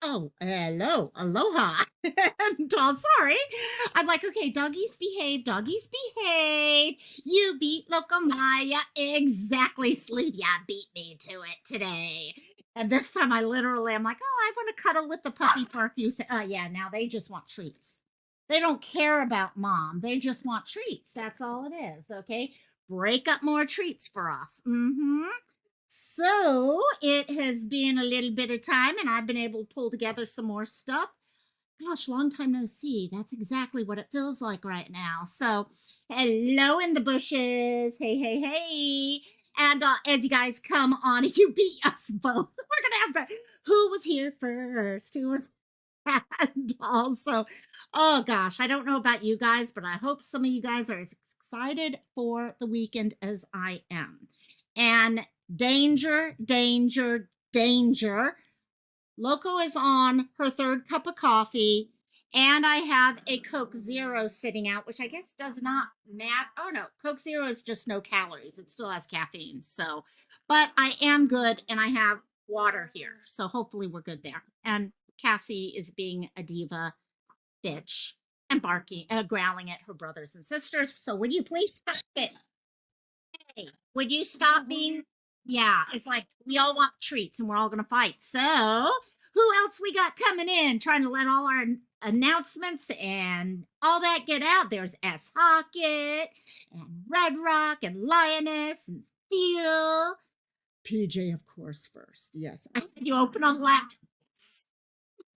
Oh, hello, aloha. And sorry. I'm like, okay, doggies behave, doggies behave. You beat Lokomaya. Exactly, Sleuth. Yeah, beat me to it today. And this time I literally, I'm like, oh, I want to cuddle with the puppy for a few seconds. Yeah, now they just want treats. They don't care about mom. They just want treats. That's all it is. Okay. Break up more treats for us. Mm-hmm. So it has been a little bit of time, and I've been able to pull together some more stuff. Gosh, long time no see. That's exactly what it feels like right now. So, hello in the bushes. Hey, hey, hey. And as you guys come on, you beat us both. We're going to have to. Who was here first? Who was. And also, oh gosh, I don't know about you guys, but I hope some of you guys are as excited for the weekend as I am. And danger, danger, danger. Loco is on her third cup of coffee, and I have a Coke Zero sitting out, which I guess does not matter. Oh no, Coke Zero is just no calories. It still has caffeine. So, but I am good, and I have water here. So hopefully we're good there. And Cassie is being a diva bitch and barking, growling at her brothers and sisters. So would you please stop it? Hey, would you stop being? Yeah, it's like we all want treats and we're all gonna fight. So who else we got coming in trying to let all our announcements and all that get out? There's S Hockett and Red Rock and Lioness and Steel. PJ, of course, first. Yes. I had you open on laptop.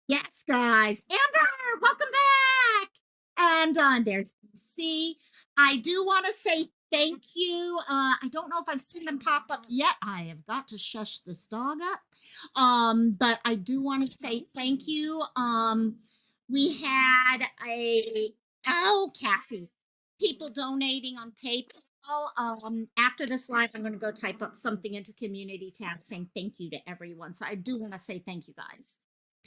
Yes, guys. Amber, welcome back. And there's C. I do want to say thank you. I don't know if I've seen them pop up yet. I have got to shush this dog up. But I do want to say thank you. We had Cassie, people donating on PayPal. After this live, I'm going to go type up something into community tab saying thank you to everyone. So I do want to say thank you guys.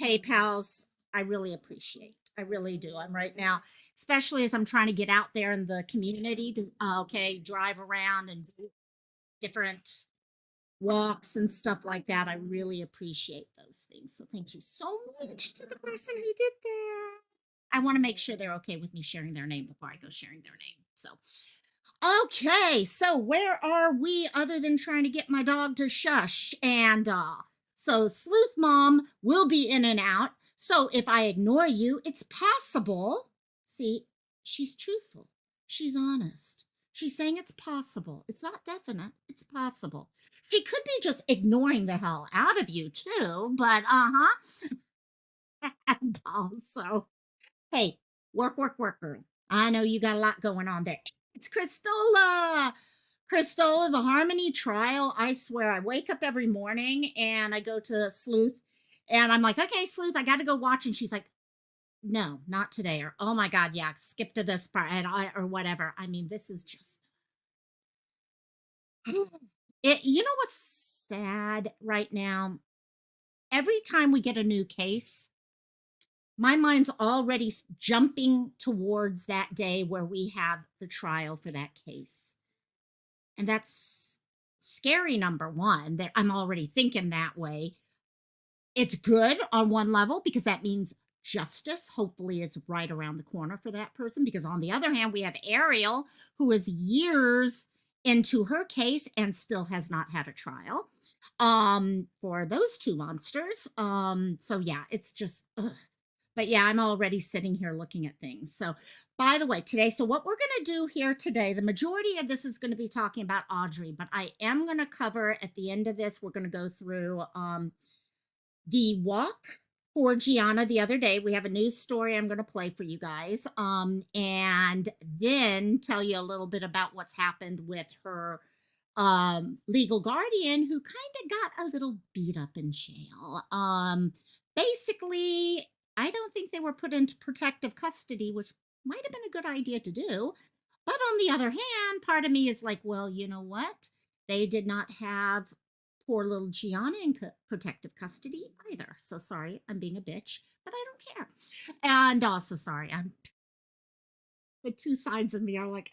PayPal's, I really appreciate. I really do. I'm right now, especially as I'm trying to get out there in the community to, okay, drive around and do different walks and stuff like that. I really appreciate those things. So thank you so much to the person who did that. I want to make sure they're okay with me sharing their name before I go sharing their name. So, okay. So where are we other than trying to get my dog to shush? And so Sleuth Mom will be in and out. So if I ignore you, it's possible. See, she's truthful. She's honest. She's saying it's possible. It's not definite. It's possible. She could be just ignoring the hell out of you too, but and also, hey, work, work, work, girl. I know you got a lot going on there. It's Christola. Christola, the Harmony Trial. I swear, I wake up every morning and I go to Sleuth and I'm like, okay, Sleuth, I got to go watch. And she's like, no, not today. Or, oh my God, yeah, skip to this part or whatever. I mean, this is just, you know what's sad right now? Every time we get a new case, my mind's already jumping towards that day where we have the trial for that case. And that's scary, number one, that I'm already thinking that way. It's good on one level because that means justice hopefully is right around the corner for that person. Because on the other hand, we have Ariel, who is years into her case and still has not had a trial for those two monsters. So yeah, it's just ugh. But yeah, I'm already sitting here looking at things. So, by the way, today, so what we're going to do here today, the majority of this is going to be talking about Audrii, but I am going to cover at the end of this, we're going to go through the walk for Geanna the other day. We have a news story I'm going to play for you guys, and then tell you a little bit about what's happened with her legal guardian who kind of got a little beat up in jail. Basically, I don't think they were put into protective custody, which might have been a good idea to do. But on the other hand, part of me is like, well, you know what? They did not have poor little Gianna in protective custody either. So sorry, I'm being a bitch, but I don't care. And also sorry, I'm the two sides of me are like,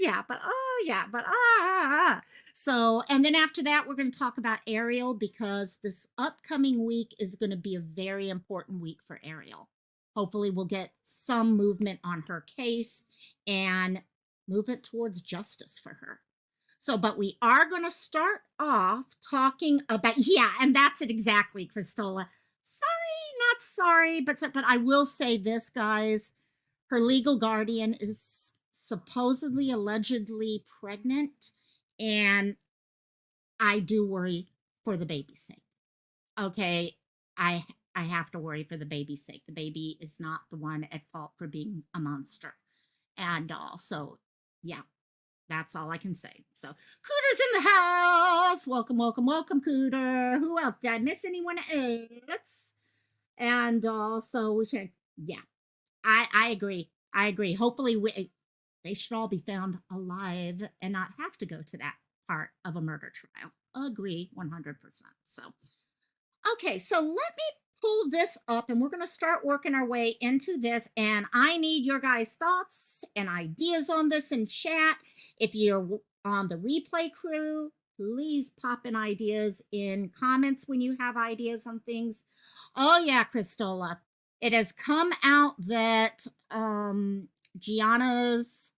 yeah, but oh yeah, but So, and then after that, we're going to talk about Ariel because this upcoming week is going to be a very important week for Ariel. Hopefully, we'll get some movement on her case and movement towards justice for her. So, but we are going to start off talking about, yeah, and that's it exactly, Cristola. Sorry, not sorry, but I will say this, guys. Her legal guardian is supposedly, allegedly pregnant, and I do worry for the baby's sake. Okay, I I have to worry for the baby's sake. The baby is not the one at fault for being a monster, and also, yeah, that's all I can say. So, Cooter's in the house. Welcome, welcome, welcome, Cooter. Who else? Did I miss anyone else? And also, we should, yeah, I agree. I agree. Hopefully, they should all be found alive and not have to go to that part of a murder trial. Agree 100%. So, okay, so let me pull this up and we're going to start working our way into this. And I need your guys' thoughts and ideas on this in chat. If you're on the replay crew, please pop in ideas in comments when you have ideas on things. Oh, yeah, Cristola. It has come out that Geanna's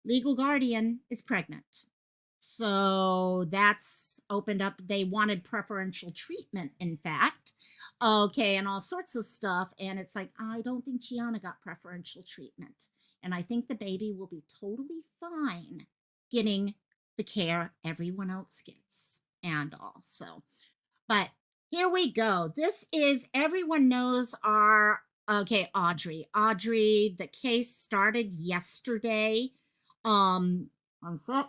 legal guardian is pregnant. So that's opened up. They wanted preferential treatment, in fact. Okay, and all sorts of stuff. And it's like, I don't think Geanna got preferential treatment. And I think the baby will be totally fine getting the care everyone else gets and all. So, but here we go. This is, everyone knows our, okay, Audrii. Audrii, the case started yesterday. One sec.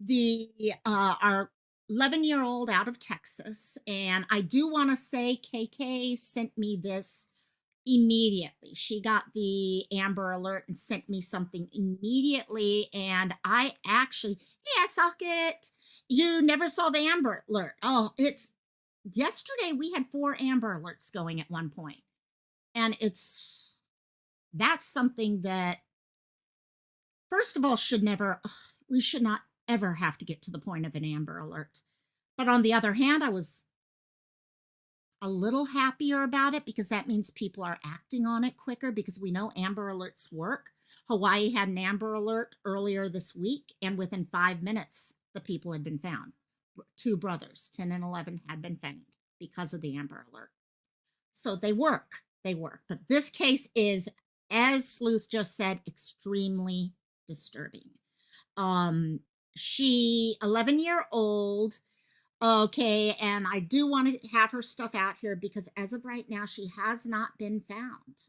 The our 11-year-old out of Texas, and I do want to say KK sent me this immediately. She got the Amber Alert and sent me something immediately, and I actually, hey, I saw it. You never saw the Amber Alert? Oh, it's yesterday. We had 4 Amber Alerts going at one point, and that's something that, first of all, should never, we should not ever have to get to the point of an Amber Alert. But on the other hand, I was a little happier about it because that means people are acting on it quicker because we know Amber Alerts work. Hawaii had an Amber Alert earlier this week, and within 5 minutes, the people had been found. 2 brothers, 10 and 11, had been found because of the Amber Alert. So they work. They work. But this case is, as Sleuth just said, extremely disturbing. She, 11-year-old, okay, and I do want to have her stuff out here because as of right now, she has not been found.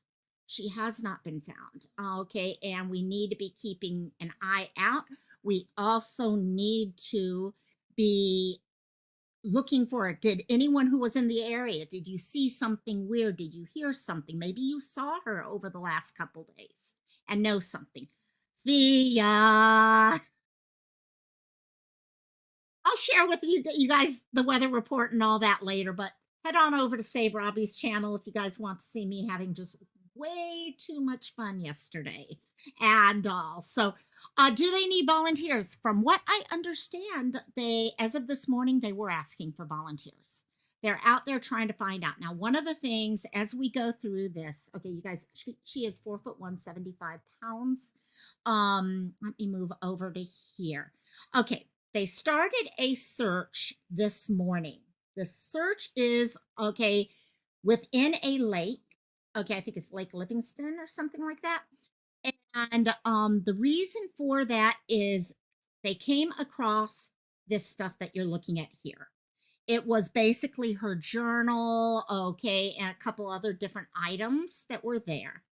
She has not been found. Okay, and we need to be keeping an eye out. We also need to be looking for it. Did anyone who was in the area, did you see something weird? Did you hear something? Maybe you saw her over the last couple days and know something. I'll share with you guys the weather report and all that later, but head on over to Save Robbie's channel if you guys want to see me having just way too much fun yesterday and all. So, do they need volunteers? From what I understand, they, as of this morning, they were asking for volunteers. They're out there trying to find out. Now, one of the things as we go through this, okay, you guys, she is 4'1", 75 pounds. Let me move over to here. Okay, they started a search this morning. The search is, okay, within a lake. Okay, I think it's Lake Livingston or something like that. And the reason for that is they came across this stuff that you're looking at here. It was basically her journal, okay, and a couple other different items that were there.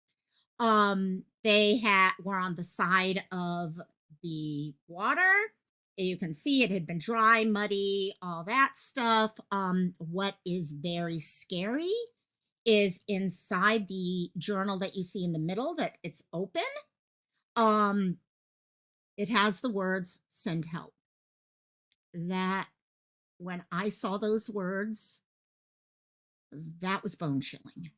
They were on the side of the water. You can see it had been dry, muddy, all that stuff. What is very scary is inside the journal that you see in the middle, that it's open. It has the words "send help." That, when I saw those words, that was bone chilling.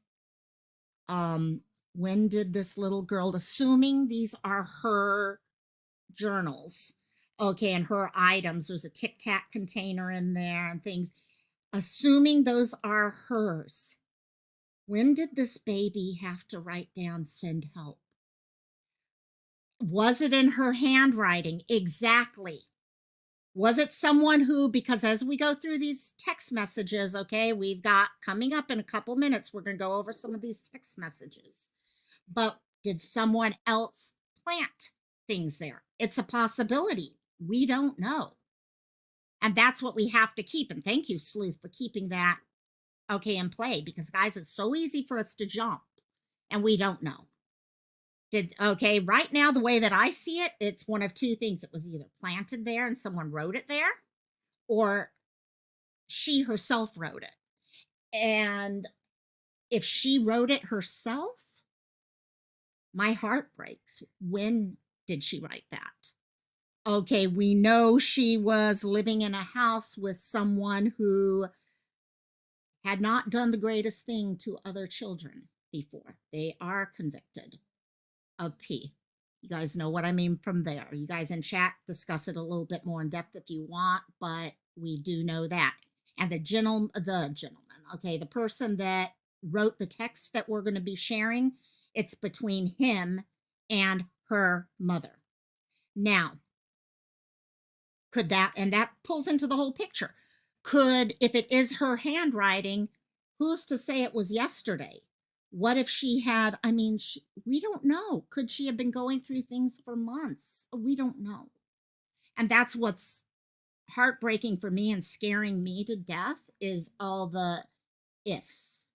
When did this little girl, assuming these are her journals, okay, and her items. There's a Tic Tac container in there and things. Assuming those are hers, when did this baby have to write down send help? Was it in her handwriting? Exactly. Was it someone who, because as we go through these text messages, okay, we've got coming up in a couple minutes, we're going to go over some of these text messages. But did someone else plant things there? It's a possibility. We don't know. And that's what we have to keep. And thank you, Sleuth, for keeping that okay in play, because guys, it's so easy for us to jump and we don't know. Okay, right now, the way that I see it, it's one of two things. It was either planted there and someone wrote it there, or she herself wrote it. And if she wrote it herself, my heart breaks. When did she write that? Okay, we know she was living in a house with someone who had not done the greatest thing to other children before. They are convicted of P. You guys know what I mean from there. You guys in chat discuss it a little bit more in depth if you want, but we do know that. And the gentleman, okay, the person that wrote the text that we're going to be sharing, it's between him and her mother. Now, could that, and that pulls into the whole picture. Could, if it is her handwriting, who's to say it was yesterday? What if she had, I mean, we don't know. Could she have been going through things for months? We don't know. And that's what's heartbreaking for me and scaring me to death, is all the ifs.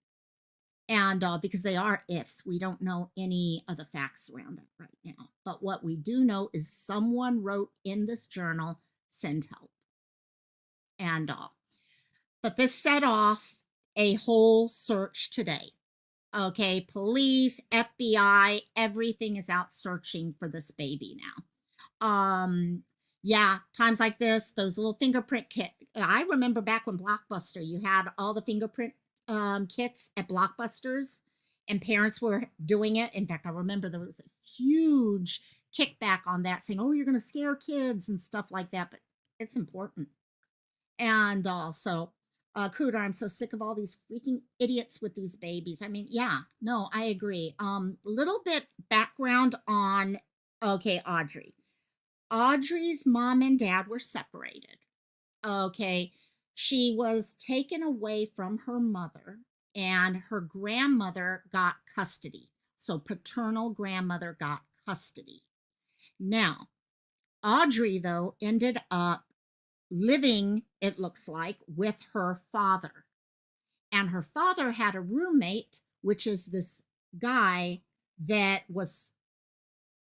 And because they are ifs, we don't know any of the facts around that right now. But what we do know is someone wrote in this journal, send help. And but this set off a whole search today. Okay, police, FBI, everything is out searching for this baby now. Yeah, times like this, those little fingerprint kit. I remember back when Blockbuster, you had all the fingerprint kits at Blockbusters, and parents were doing it. In fact, I remember there was a huge kickback on that, saying, "Oh, you're going to scare kids" and stuff like that. But it's important. And also, Cooter, I'm so sick of all these freaking idiots with these babies. I mean, yeah, no, I agree. Little bit background on, okay, Audrii. Audrii's mom and dad were separated. Okay, she was taken away from her mother, and her grandmother got custody. So paternal grandmother got custody. Now, Audrii, though, ended up living, it looks like, with her father. And her father had a roommate, which is this guy that was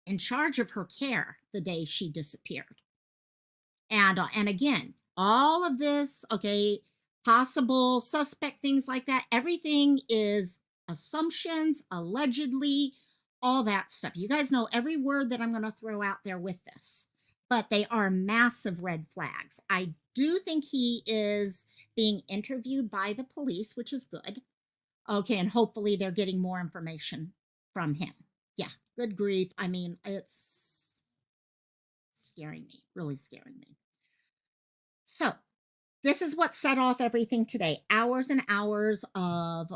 in charge of her care the day she disappeared. And again, all of this, okay, possible suspect, things like that, everything is assumptions, allegedly, all that stuff. You guys know every word that I'm going to throw out there with this, but they are massive red flags. I do think he is being interviewed by the police, which is good. Okay, and hopefully they're getting more information from him. Yeah, good grief. I mean, it's scaring me, really scaring me. So, this is what set off everything today. Hours and hours of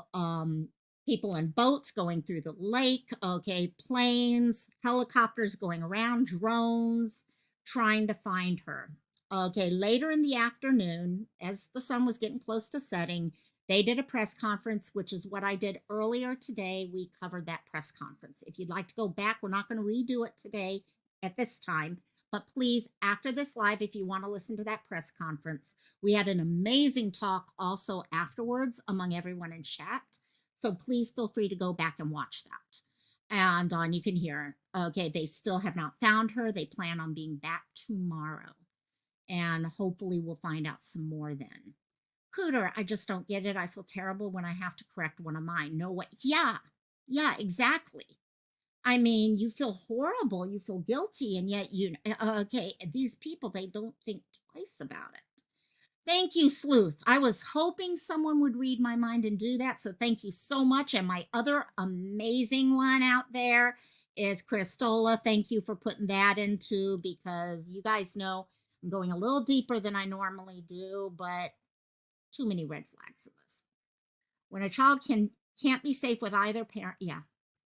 people in boats going through the lake, okay, planes, helicopters going around, drones, trying to find her. Okay, later in the afternoon, as the sun was getting close to setting, they did a press conference, which is what I did earlier today. We covered that press conference. If you'd like to go back, we're not going to redo it today at this time. But please, after this live, if you want to listen to that press conference, we had an amazing talk also afterwards among everyone in chat. So please feel free to go back and watch that. And you can hear, okay, they still have not found her. They plan on being back tomorrow. And hopefully we'll find out some more then. Cooter, I just don't get it. I feel terrible when I have to correct one of mine. No way. Yeah, exactly. I mean, you feel horrible, you feel guilty, and yet okay, these people, they don't think twice about it. Thank you, Sleuth. I was hoping someone would read my mind and do that, so thank you so much. And my other amazing one out there, is Christola. Thank you for putting that into, because you guys know I'm going a little deeper than I normally do, but too many red flags in this. When a child can't be safe with either parent, yeah.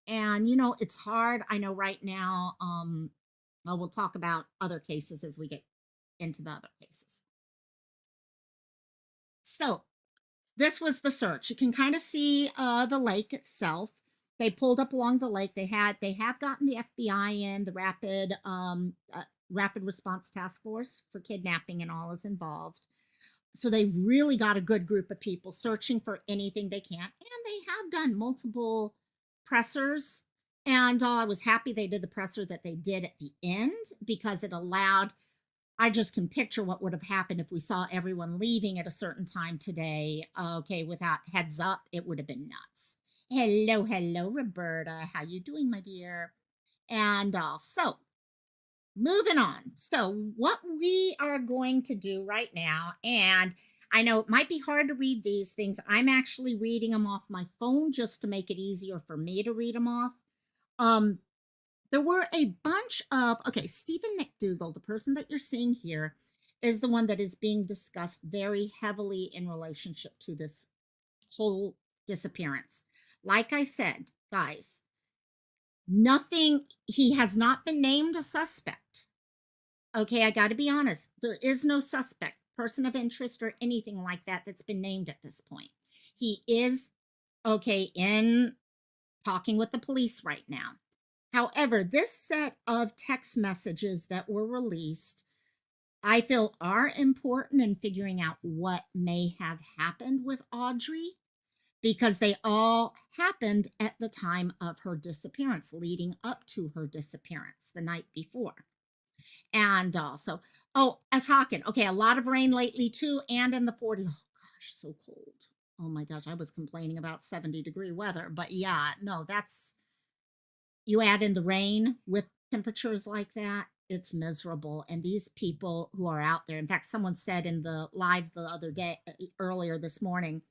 And it's hard. I know right now, well, we'll talk about other cases as we get into the other cases. So this was the search. You can kind of see the lake itself. They pulled up along the lake. They have gotten the FBI in. The rapid response task force for kidnapping and all is involved. So they really got a good group of people searching for anything they can, and they have done multiple pressers. And I was happy they did the presser that they did at the end, because it allowed, I just can picture what would have happened if we saw everyone leaving at a certain time today. Okay, without heads up, it would have been nuts. Hello, Roberta. How you doing, my dear? And so moving on. So what we are going to do right now, and I know it might be hard to read these things. I'm actually reading them off my phone just to make it easier for me to read them off. Um, there were a bunch of, okay, Stephen McDougal, the person that you're seeing here, is the one that is being discussed very heavily in relationship to this whole disappearance. Like I said, guys, he has not been named a suspect. Okay, I got to be honest. There is no suspect, person of interest, or anything like that that's been named at this point. He is, okay, in talking with the police right now. However, this set of text messages that were released, I feel are important in figuring out what may have happened with Audrii, because they all happened at the time of her disappearance, leading up to her disappearance the night before. And also, oh, as Hawken, okay, a lot of rain lately too, and in the 40s. Oh gosh, so cold. Oh my gosh, I was complaining about 70-degree weather, but yeah, no, that's, you add in the rain with temperatures like that, it's miserable. And these people who are out there, in fact, someone said in the live the other day, earlier this morning,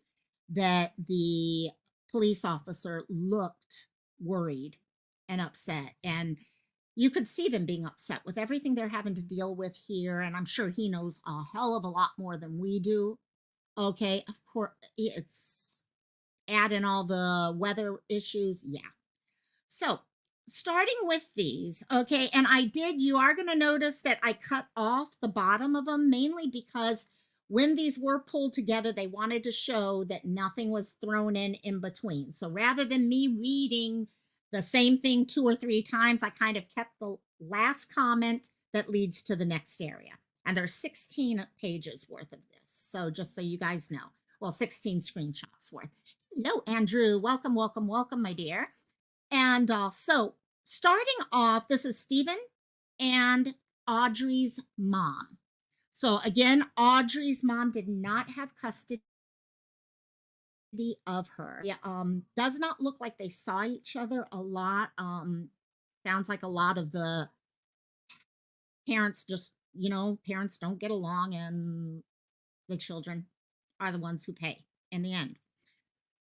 that the police officer looked worried and upset. And you could see them being upset with everything they're having to deal with here. And I'm sure he knows a hell of a lot more than we do. Okay, of course, it's add in all the weather issues. Yeah. So, starting with these, okay, and you are going to notice that I cut off the bottom of them, mainly because when these were pulled together, they wanted to show that nothing was thrown in between. So rather than me reading the same thing 2 or 3 times, I kind of kept the last comment that leads to the next area. And there's 16 pages worth of this. So just so you guys know, well, 16 screenshots worth. Hello, Andrew. Welcome, my dear. And so starting off, this is Stephen and Audrii's mom. So again, Audrii's mom did not have custody of her. Yeah, does not look like they saw each other a lot. Sounds like a lot of the parents just, parents don't get along, and the children are the ones who pay in the end.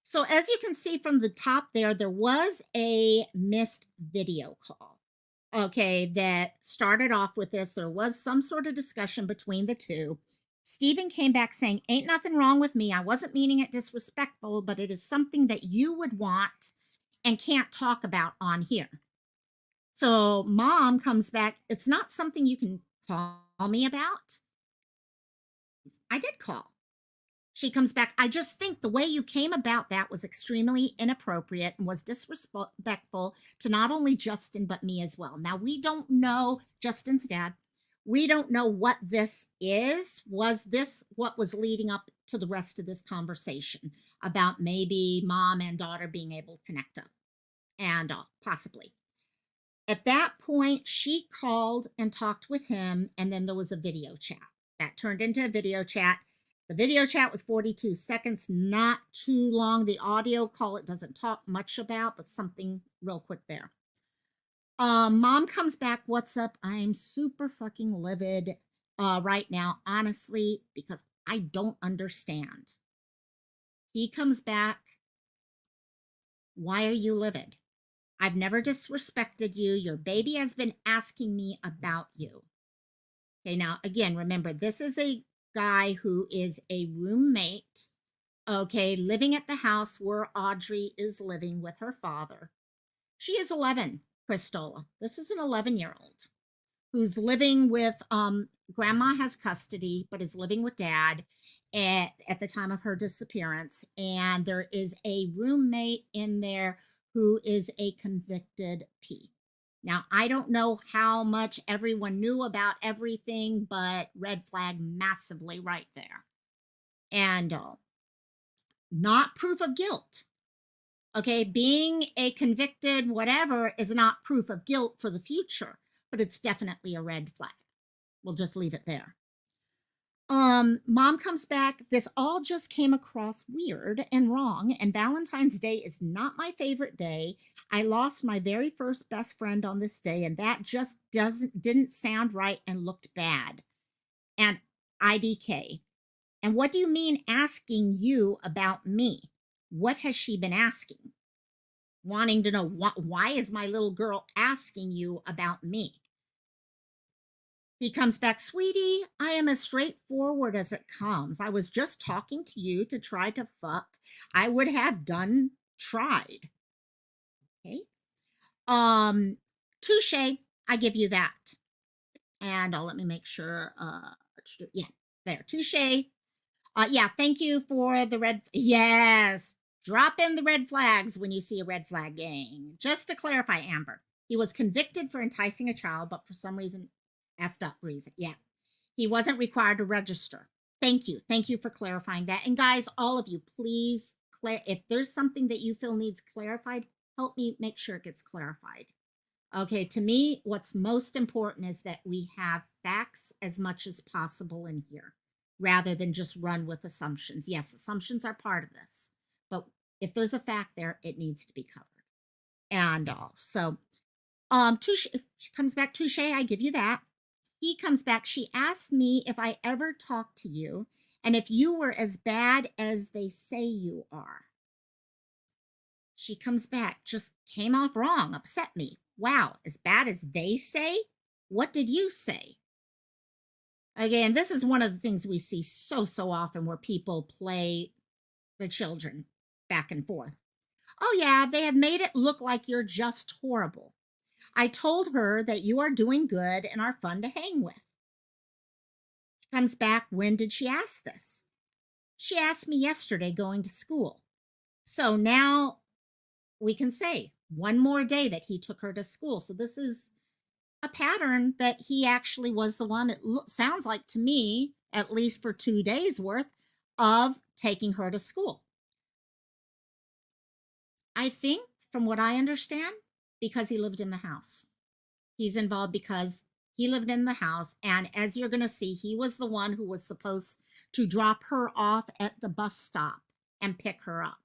So as you can see from the top there was a missed video call. Okay, that started off with this. There was some sort of discussion between the two. Stephen came back saying, "Ain't nothing wrong with me. I wasn't meaning it disrespectful, but it is something that you would want and can't talk about on here." So mom comes back, "It's not something you can call me about." I did call. She comes back, "I just think the way you came about that was extremely inappropriate and was disrespectful to not only Justin, but me as well." Now, we don't know Justin's dad. We don't know what this is. Was this what was leading up to the rest of this conversation about maybe mom and daughter being able to connect up? And possibly. At that point, she called and talked with him, and then there was a video chat. That turned into a video chat. The video chat was 42 seconds, not too long. The audio call, it doesn't talk much about, but something real quick there. Mom comes back, "What's up? I'm super fucking livid right now, honestly, because I don't understand." He comes back, "Why are you livid?" I've never disrespected you. Your baby has been asking me about you. Okay, now again, remember, this is a guy who is a roommate, okay, living at the house where Audrii is living with her father. She is 11, Cristola. This is an 11-year-old who's living with grandma has custody, but is living with dad at the time of her disappearance. And there is a roommate in there who is a convicted P. Now, I don't know how much everyone knew about everything, but red flag massively right there. And not proof of guilt. Okay, being a convicted whatever is not proof of guilt for the future, but it's definitely a red flag. We'll just leave it there. Mom comes back. This all just came across weird and wrong, and Valentine's Day is not my favorite day. I lost my very first best friend on this day, and that just didn't sound right and looked bad. And IDK. And what do you mean asking you about me? What has she been asking? Wanting to know why is my little girl asking you about me? He comes back, sweetie, I am as straightforward as it comes. I was just talking to you to try to fuck. I would have tried. Okay. Touche. I give you that. And let me make sure. Yeah, there. Touche. Yeah, thank you for the red. Yes. Drop in the red flags when you see a red flag, gang. Just to clarify, Amber, he was convicted for enticing a child, but for some reason, effed up reason. Yeah. He wasn't required to register. Thank you. Thank you for clarifying that. And guys, all of you, please, if there's something that you feel needs clarified, help me make sure it gets clarified. Okay, to me, what's most important is that we have facts as much as possible in here rather than just run with assumptions. Yes, assumptions are part of this, but if there's a fact there, it needs to be covered. And so, touche, she comes back, touche, I give you that. He comes back, she asked me if I ever talked to you and if you were as bad as they say you are. She comes back, just came off wrong, upset me. Wow, as bad as they say? What did you say? Again, this is one of the things we see so often where people play the children back and forth. Oh, yeah, they have made it look like you're just horrible. I told her that you are doing good and are fun to hang with. She comes back, when did she ask this? She asked me yesterday going to school. So now we can say one more day that he took her to school. So this is a pattern that he actually was the one, it sounds like to me, at least for 2 days worth of taking her to school. I think from what I understand, because he lived in the house. He's involved because he lived in the house. And as you're going to see, he was the one who was supposed to drop her off at the bus stop and pick her up.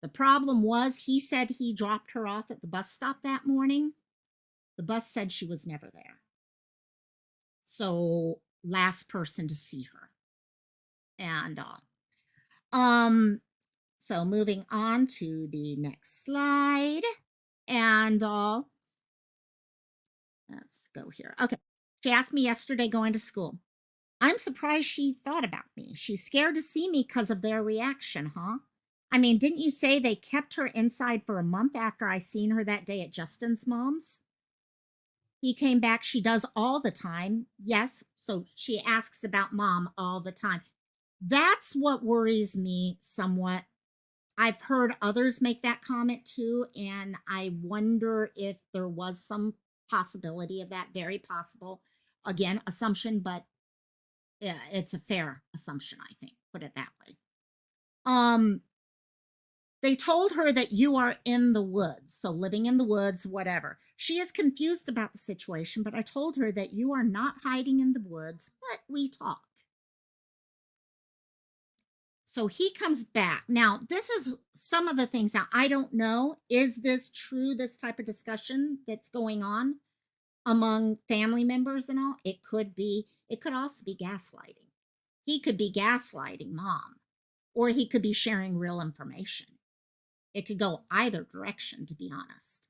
The problem was he said he dropped her off at the bus stop that morning. The bus said she was never there. So last person to see her. And so moving on to the next slide. And let's go here. Okay. She asked me yesterday going to school. I'm surprised she thought about me. She's scared to see me because of their reaction, huh? I mean, didn't you say they kept her inside for a month after I seen her that day at Justin's mom's? He came back. She does all the time. Yes. So she asks about mom all the time. That's what worries me somewhat. I've heard others make that comment too. And I wonder if there was some possibility of that. Very possible. Again, assumption, but yeah, it's a fair assumption, I think. Put it that way. They told her that you are in the woods, so living in the woods, whatever. She is confused about the situation, but I told her that you are not hiding in the woods, but we talk. So he comes back. Now, this is some of the things. Now, I don't know. Is this true, this type of discussion that's going on among family members and all? It could be. It could also be gaslighting. He could be gaslighting mom, or he could be sharing real information. It could go either direction, to be honest.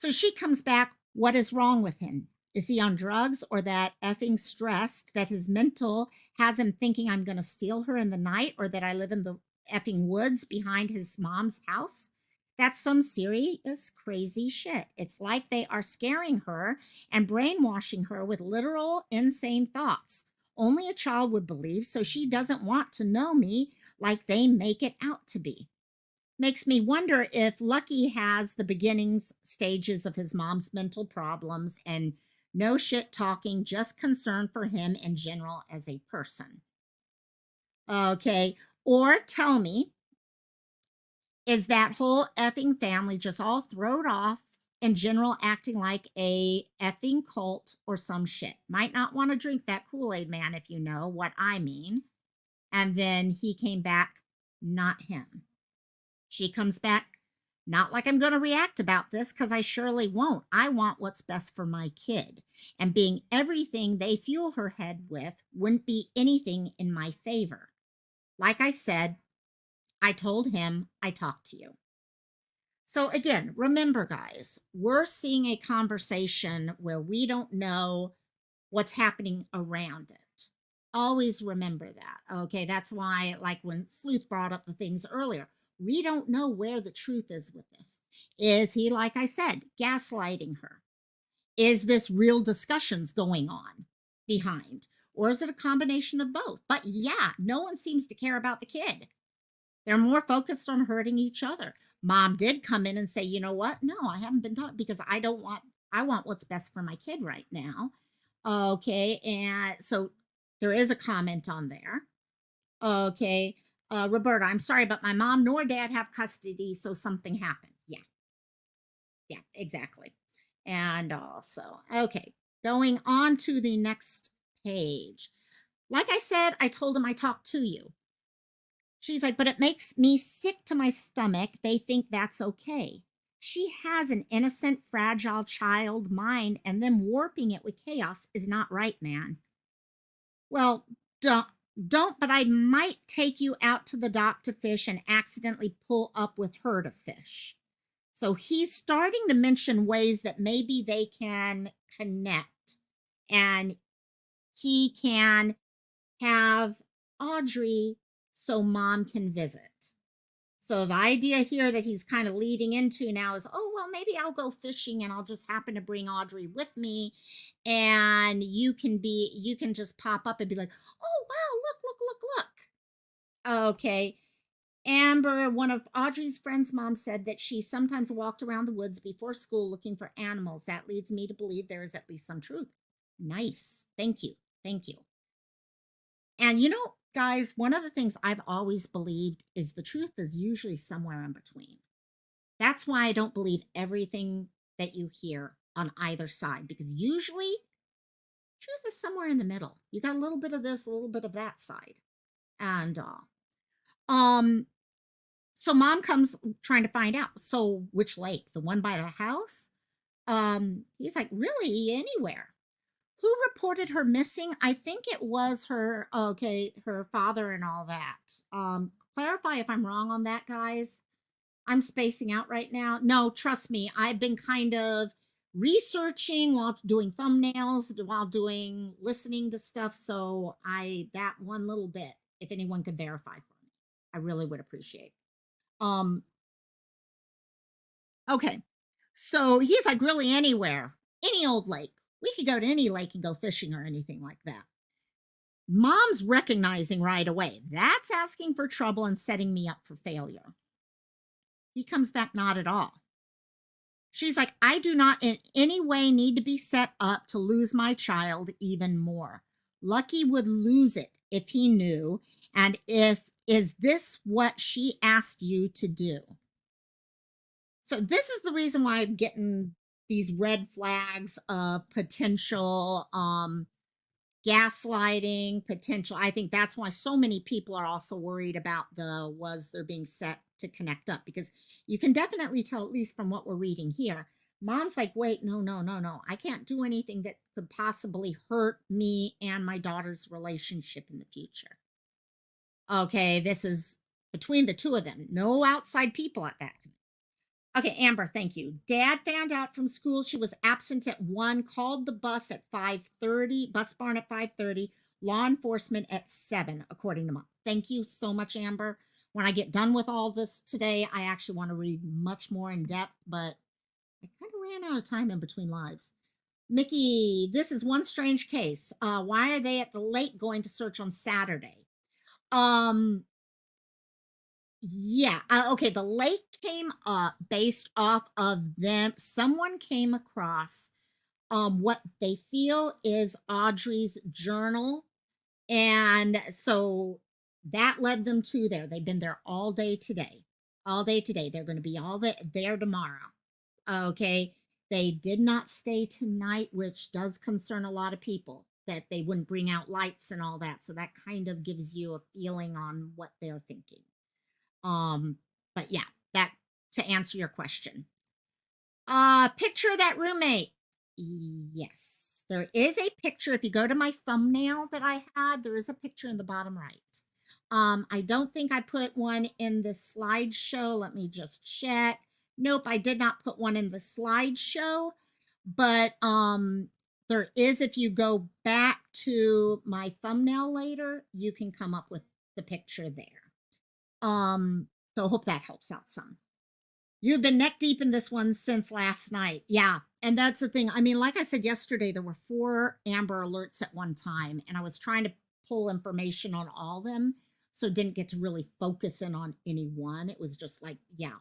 So she comes back. What is wrong with him? Is he on drugs or that effing stressed that his mental has him thinking I'm going to steal her in the night or that I live in the effing woods behind his mom's house? That's some serious crazy shit. It's like they are scaring her and brainwashing her with literal insane thoughts. Only a child would believe, so she doesn't want to know me like they make it out to be. Makes me wonder if Lucky has the beginnings stages of his mom's mental problems and no shit talking, just concern for him in general as a person. Okay. Or tell me, is that whole effing family just all thrown off in general, acting like a effing cult or some shit? Might not want to drink that Kool-Aid man, if you know what I mean. And then he came back, not him. She comes back, not like I'm going to react about this because I surely won't. I want what's best for my kid. And being everything they fuel her head with wouldn't be anything in my favor. Like I said, I told him I talked to you. So again, remember, guys, we're seeing a conversation where we don't know what's happening around it. Always remember that. Okay. That's why, like when Sleuth brought up the things earlier, we don't know where the truth is with this. Is he, like I said, gaslighting her? Is this real discussions going on behind? Or is it a combination of both? But yeah, no one seems to care about the kid. They're more focused on hurting each other. Mom did come in and say, you know what? No, I haven't been talking because I want what's best for my kid right now. Okay. And so there is a comment on there. Okay. Roberta, I'm sorry, but my mom nor dad have custody, so something happened. Yeah. Yeah, exactly. And also, okay, going on to the next page. Like I said, I told him I talked to you. She's like, but it makes me sick to my stomach. They think that's okay. She has an innocent, fragile child mind, and them warping it with chaos is not right, man. Well, don't, don't, but I might take you out to the dock to fish and accidentally pull up with her to fish. So he's starting to mention ways that maybe they can connect and he can have Audrii so mom can visit. So the idea here that he's kind of leading into now is, oh, well, maybe I'll go fishing and I'll just happen to bring Audrii with me. And you can just pop up and be like, oh, wow, look. Okay. Amber, one of Audrii's friends' mom, said that she sometimes walked around the woods before school looking for animals. That leads me to believe there is at least some truth. Nice. Thank you. Thank you. And you know, guys, one of the things I've always believed is the truth is usually somewhere in between. That's why I don't believe everything that you hear on either side, because usually truth is somewhere in the middle. You got a little bit of this, a little bit of that side. And um so mom comes trying to find out. So which lake? The one by the house? He's like, really anywhere. Who reported her missing? I think it was her, okay, her father and all that. Clarify if I'm wrong on that, guys. I'm spacing out right now. No, trust me, I've been kind of researching while doing thumbnails, while doing listening to stuff. So that one little bit, if anyone could verify for me, I really would appreciate. Um, okay. So he's like, really anywhere, any old lake. We could go to any lake and go fishing or anything like that. Mom's recognizing right away that's asking for trouble and setting me up for failure. He comes back, not at all. She's like, I do not in any way need to be set up to lose my child even more. Lucky would lose it if he knew. And if, is this what she asked you to do? So this is the reason why I'm getting these red flags of potential gaslighting, potential. I think that's why so many people are also worried about was they're being set to connect up, because you can definitely tell, at least from what we're reading here, mom's like, wait, no. I can't do anything that could possibly hurt me and my daughter's relationship in the future. Okay, this is between the two of them. No outside people at that. Okay, Amber, thank you. Dad found out from school she was absent at 1, called the bus at 5:30, bus barn at 5:30, law enforcement at 7, according to Mom. Thank you so much, Amber. When I get done with all this today, I actually want to read much more in depth, but I kind of ran out of time in between lives. Mickey, this is one strange case. Why are they at the lake going to search on Saturday? Um, yeah. Okay. The lake came up based off of them. Someone came across what they feel is Audrey's journal. And so that led them to there. They've been there all day today. All day today. They're going to be there tomorrow. Okay. They did not stay tonight, which does concern a lot of people that they wouldn't bring out lights and all that. So that kind of gives you a feeling on what they're thinking. Um, but yeah, that to answer your question. Picture of that roommate. Yes, there is a picture. If you go to my thumbnail that I had, there is a picture in the bottom right. I don't think I put one in the slideshow. Let me just check. Nope, I did not put one in the slideshow. But there is, if you go back to my thumbnail later, you can come up with the picture there. So hope that helps out some. You've been neck deep in this one since last night. Yeah. And that's the thing. I mean, like I said yesterday, there were 4 Amber alerts at one time, and I was trying to pull information on all of them. So didn't get to really focus in on any one. It was just like, yeah,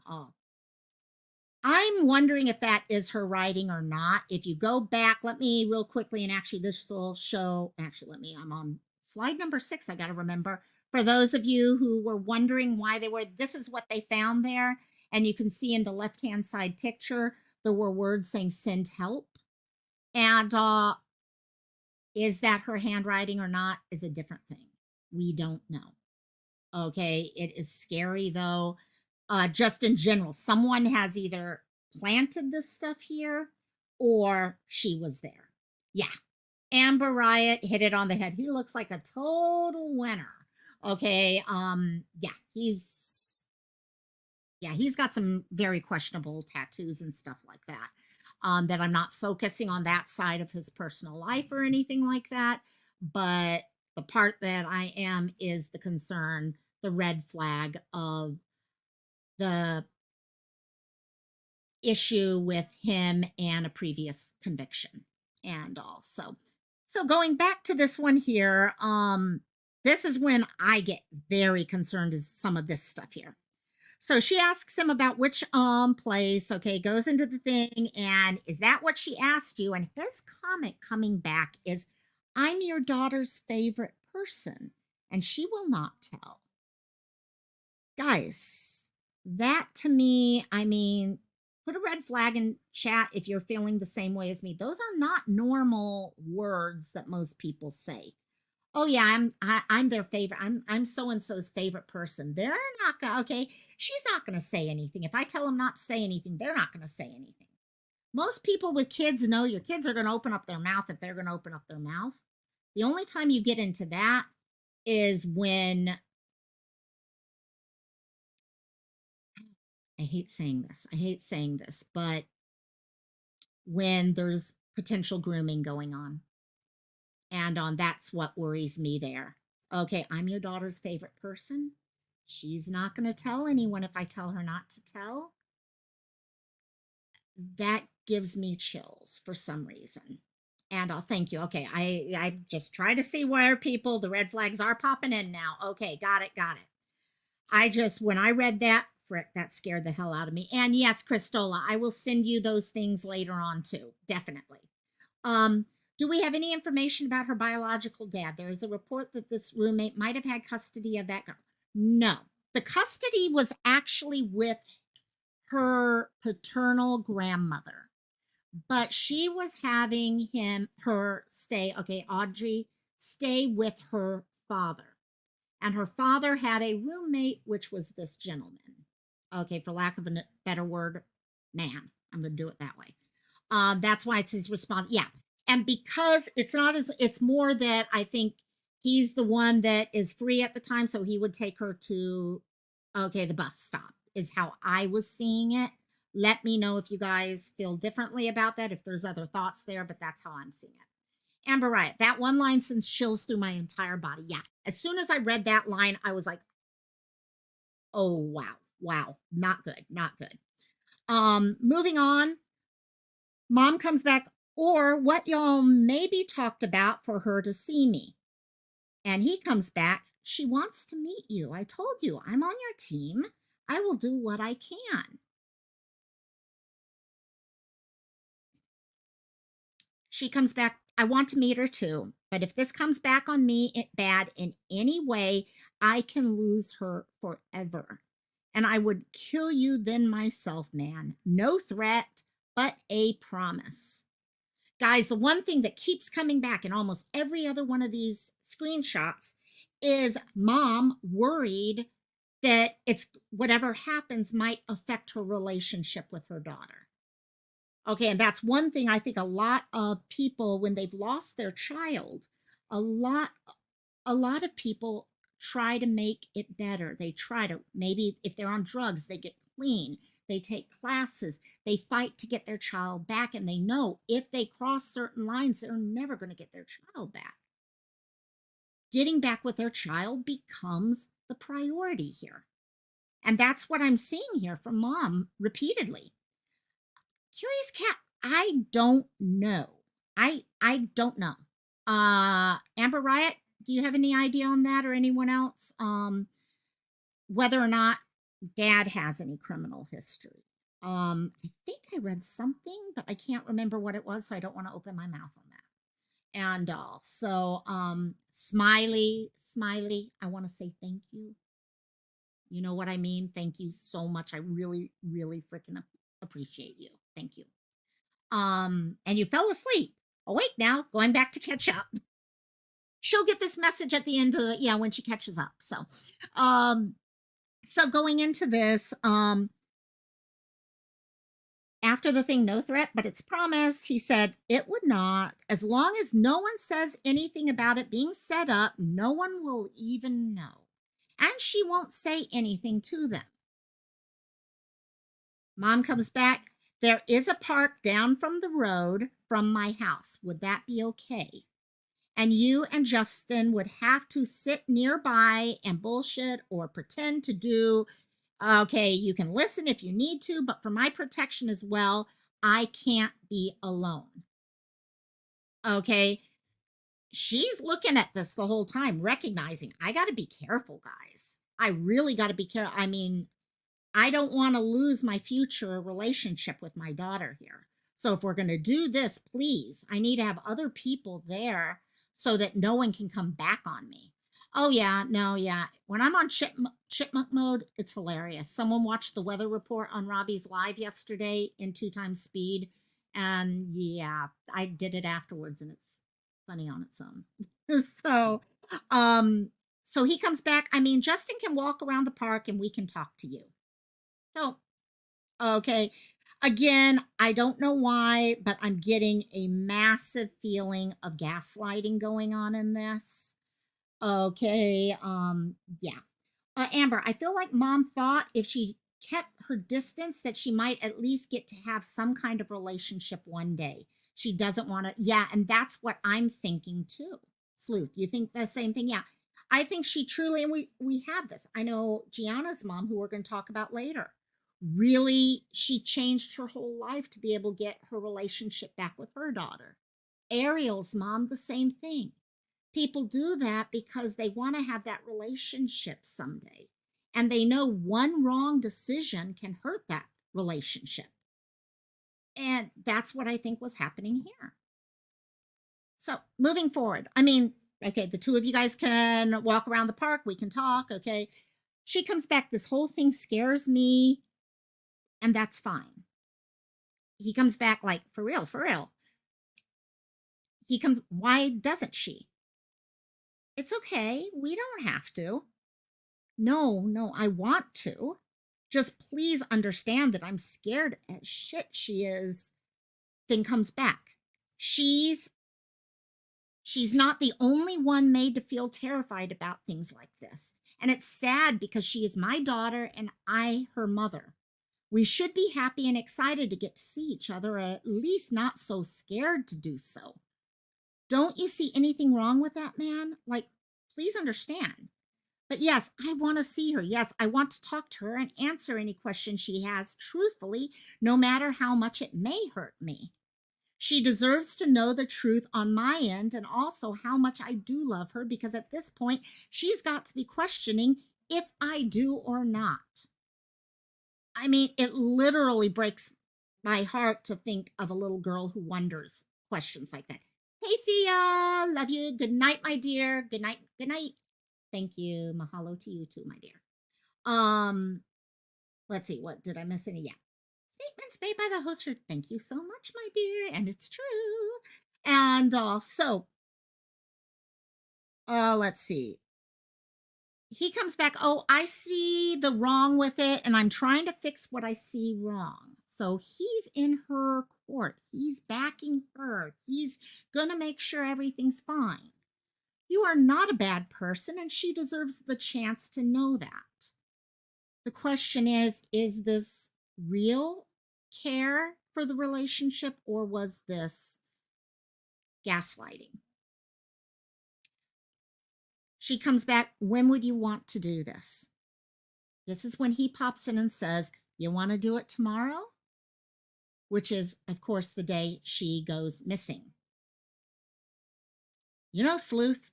I'm wondering if that is her writing or not. If you go back, let me real quickly, and actually this will show, actually, I'm on slide number 6. I got to remember. For those of you who were wondering why this is what they found there. And you can see in the left-hand side picture, there were words saying send help. And is that her handwriting or not is a different thing. We don't know. Okay, it is scary though. Just in general, someone has either planted this stuff here or she was there. Yeah. Amber Riot hit it on the head. He looks like a total winner. Okay. He's got some very questionable tattoos and stuff like that. That I'm not focusing on that side of his personal life or anything like that. But the part that I am is the concern, the red flag of the issue with him and a previous conviction and all. So going back to this one here, this is when I get very concerned is some of this stuff here. So she asks him about which place, okay, goes into the thing, and is that what she asked you? And his comment coming back is, I'm your daughter's favorite person, and she will not tell. Guys, that to me, I mean, put a red flag in chat if you're feeling the same way as me. Those are not normal words that most people say. Oh yeah, I'm their favorite. I'm so and so's favorite person. They're not gonna, okay. She's not gonna say anything. If I tell them not to say anything, they're not gonna say anything. Most people with kids know your kids are gonna open up their mouth if they're gonna open up their mouth. The only time you get into that is when I hate saying this. I hate saying this, but when there's potential grooming going on. And that's what worries me there. Okay, I'm your daughter's favorite person. She's not going to tell anyone if I tell her not to tell. That gives me chills for some reason. And I'll thank you. Okay, I just try to see where the red flags are popping in now. Okay, got it. When I read that, frick, that scared the hell out of me. And yes, Christola, I will send you those things later on too, definitely. Do we have any information about her biological dad? There is a report that this roommate might have had custody of that girl. No, the custody was actually with her paternal grandmother, but she was having her stay, okay, Audrey, stay with her father. And her father had a roommate, which was this gentleman. Okay, for lack of a better word, man. I'm going to do it that way. That's why it's his response. Yeah. And because it's more that I think he's the one that is free at the time. So he would take her to, okay, the bus stop is how I was seeing it. Let me know if you guys feel differently about that, if there's other thoughts there, but that's how I'm seeing it. Amber Riot, that one line sends chills through my entire body. Yeah. As soon as I read that line, I was like, oh wow, wow, not good, not good. Moving on, mom comes back, or what y'all maybe talked about for her to see me. And he comes back, she wants to meet you. I told you, I'm on your team. I will do what I can. She comes back, I want to meet her too. But if this comes back on me bad in any way, I can lose her forever. And I would kill you then myself, man. No threat, but a promise. Guys, the one thing that keeps coming back in almost every other one of these screenshots is mom worried that it's whatever happens might affect her relationship with her daughter. Okay, and that's one thing I think a lot of people, when they've lost their child, a lot a lot of people try to make it better. They try to, maybe if they're on drugs, they get clean, they take classes, they fight to get their child back, and they know if they cross certain lines, they're never going to get their child back. Getting back with their child becomes the priority here. And that's what I'm seeing here from mom repeatedly. Curious cat, I don't know. I don't know. Amber Riot, do you have any idea on that, or anyone else? Whether or not dad has any criminal history. I think I read something, but I can't remember what it was, so I don't want to open my mouth on that. And so Smiley, I want to say thank you. You know what I mean? Thank you so much. I really, really freaking appreciate you. Thank you. And you fell asleep. Awake now, going back to catch up. She'll get this message at the end of the, yeah, when she catches up. So going into this, after the thing, no threat, but it's promise, he said it would not, as long as no one says anything about it being set up, no one will even know. And she won't say anything to them. Mom comes back. There is a park down from the road from my house. Would that be okay? And you and Justin would have to sit nearby and bullshit or pretend to do. Okay, you can listen if you need to, but for my protection as well, I can't be alone. Okay, she's looking at this the whole time, recognizing I got to be careful, guys. I really got to be careful. I mean, I don't want to lose my future relationship with my daughter here. So if we're going to do this, please, I need to have other people there so that no one can come back on me. Oh, yeah, no, yeah. When I'm on chipmunk mode, it's hilarious. Someone watched the weather report on Robbie's live yesterday in 2 times speed. And yeah, I did it afterwards, and it's funny on its own. so, um, so he comes back. I mean, Justin can walk around the park and we can talk to you. So, okay. Again, I don't know why, but I'm getting a massive feeling of gaslighting going on in this. Okay. Yeah. Amber, I feel like mom thought if she kept her distance that she might at least get to have some kind of relationship one day. She doesn't want to. Yeah, and that's what I'm thinking too. Sleuth, you think the same thing? Yeah. I think she truly, and we have this. I know Geanna's mom, who we're going to talk about later, really, she changed her whole life to be able to get her relationship back with her daughter. Ariel's mom, the same thing. People do that because they want to have that relationship someday. And they know one wrong decision can hurt that relationship. And that's what I think was happening here. So moving forward, I mean, okay, the two of you guys can walk around the park. We can talk. Okay. She comes back. This whole thing scares me. And that's fine. He comes back like, for real, for real. He comes, why doesn't she? It's okay. We don't have to. No, I want to. Just please understand that I'm scared as shit she is. Then comes back. She's not the only one made to feel terrified about things like this. And it's sad because she is my daughter and I her mother. We should be happy and excited to get to see each other, or at least not so scared to do so. Don't you see anything wrong with that, man? Like, please understand. But yes, I want to see her. Yes, I want to talk to her and answer any questions she has truthfully, no matter how much it may hurt me. She deserves to know the truth on my end and also how much I do love her, because at this point, she's got to be questioning if I do or not. I mean, it literally breaks my heart to think of a little girl who wonders questions like that. Hey, Thea, love you. Good night, my dear. Good night. Good night. Thank you. Mahalo to you too, my dear. Um, let's see. What did I miss? Any? Yeah. Statements made by the host. Thank you so much, my dear. And it's true. And let's see. He comes back, oh, I see the wrong with it, and I'm trying to fix what I see wrong. So he's in her court. He's backing her. He's going to make sure everything's fine. You are not a bad person, and she deserves the chance to know that. The question is this real care for the relationship, or was this gaslighting? She comes back, when would you want to do this? This is when he pops in and says, you want to do it tomorrow? Which is, of course, the day she goes missing. You know, sleuth,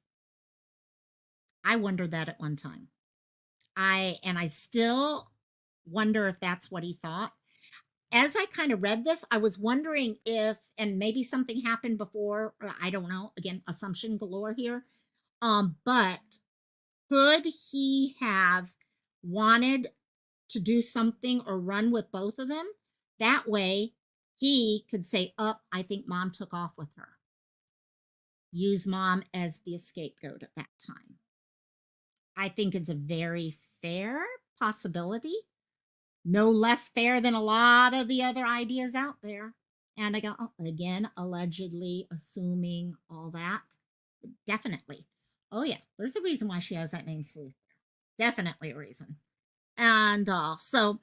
I wondered that at one time. I still wonder if that's what he thought. As I kind of read this, I was wondering if, and maybe something happened before, I don't know, again, assumption galore here. But could he have wanted to do something or run with both of them? That way he could say, oh, I think mom took off with her. Use mom as the scapegoat at that time. I think it's a very fair possibility. No less fair than a lot of the other ideas out there. And I go, oh, again, allegedly, assuming all that. Definitely. Oh, yeah. There's a reason why she has that name, Sleuth. Definitely a reason. And so,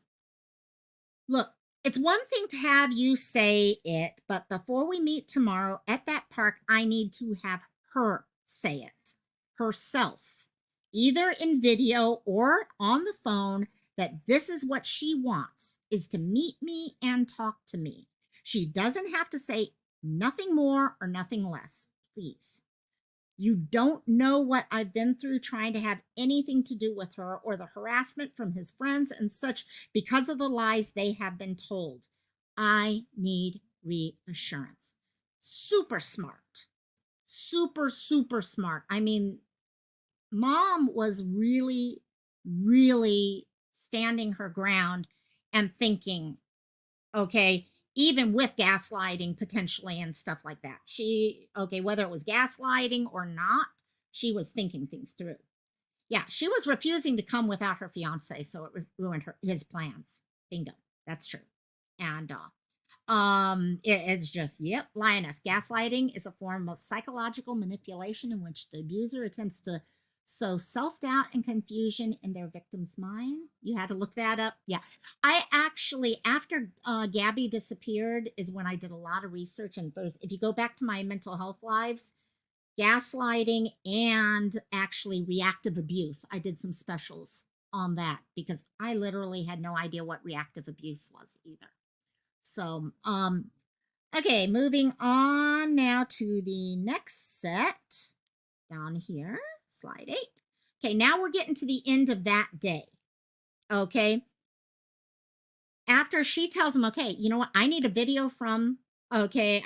look, it's one thing to have you say it, but before we meet tomorrow at that park, I need to have her say it herself, either in video or on the phone, that this is what she wants, is to meet me and talk to me. She doesn't have to say nothing more or nothing less, please. You don't know what I've been through trying to have anything to do with her, or the harassment from his friends and such because of the lies they have been told. I need reassurance. Super smart. Super, super smart. I mean, mom was really, really standing her ground and thinking, okay, even with gaslighting potentially and stuff like that. Okay, whether it was gaslighting or not, she was thinking things through. Yeah, she was refusing to come without her fiance, so it ruined his plans. Bingo. That's true. And it's just, yep, lioness. Gaslighting is a form of psychological manipulation in which the abuser attempts to sow self-doubt and confusion in their victim's mind. You had to look that up. Yeah. I actually, after Gabby disappeared, is when I did a lot of research. And if you go back to my mental health lives, gaslighting and actually reactive abuse, I did some specials on that because I literally had no idea what reactive abuse was either. So, okay, moving on now to the next set down here, slide 8. Okay, now we're getting to the end of that day. Okay. After she tells him, okay, you know what? I need a video from, okay,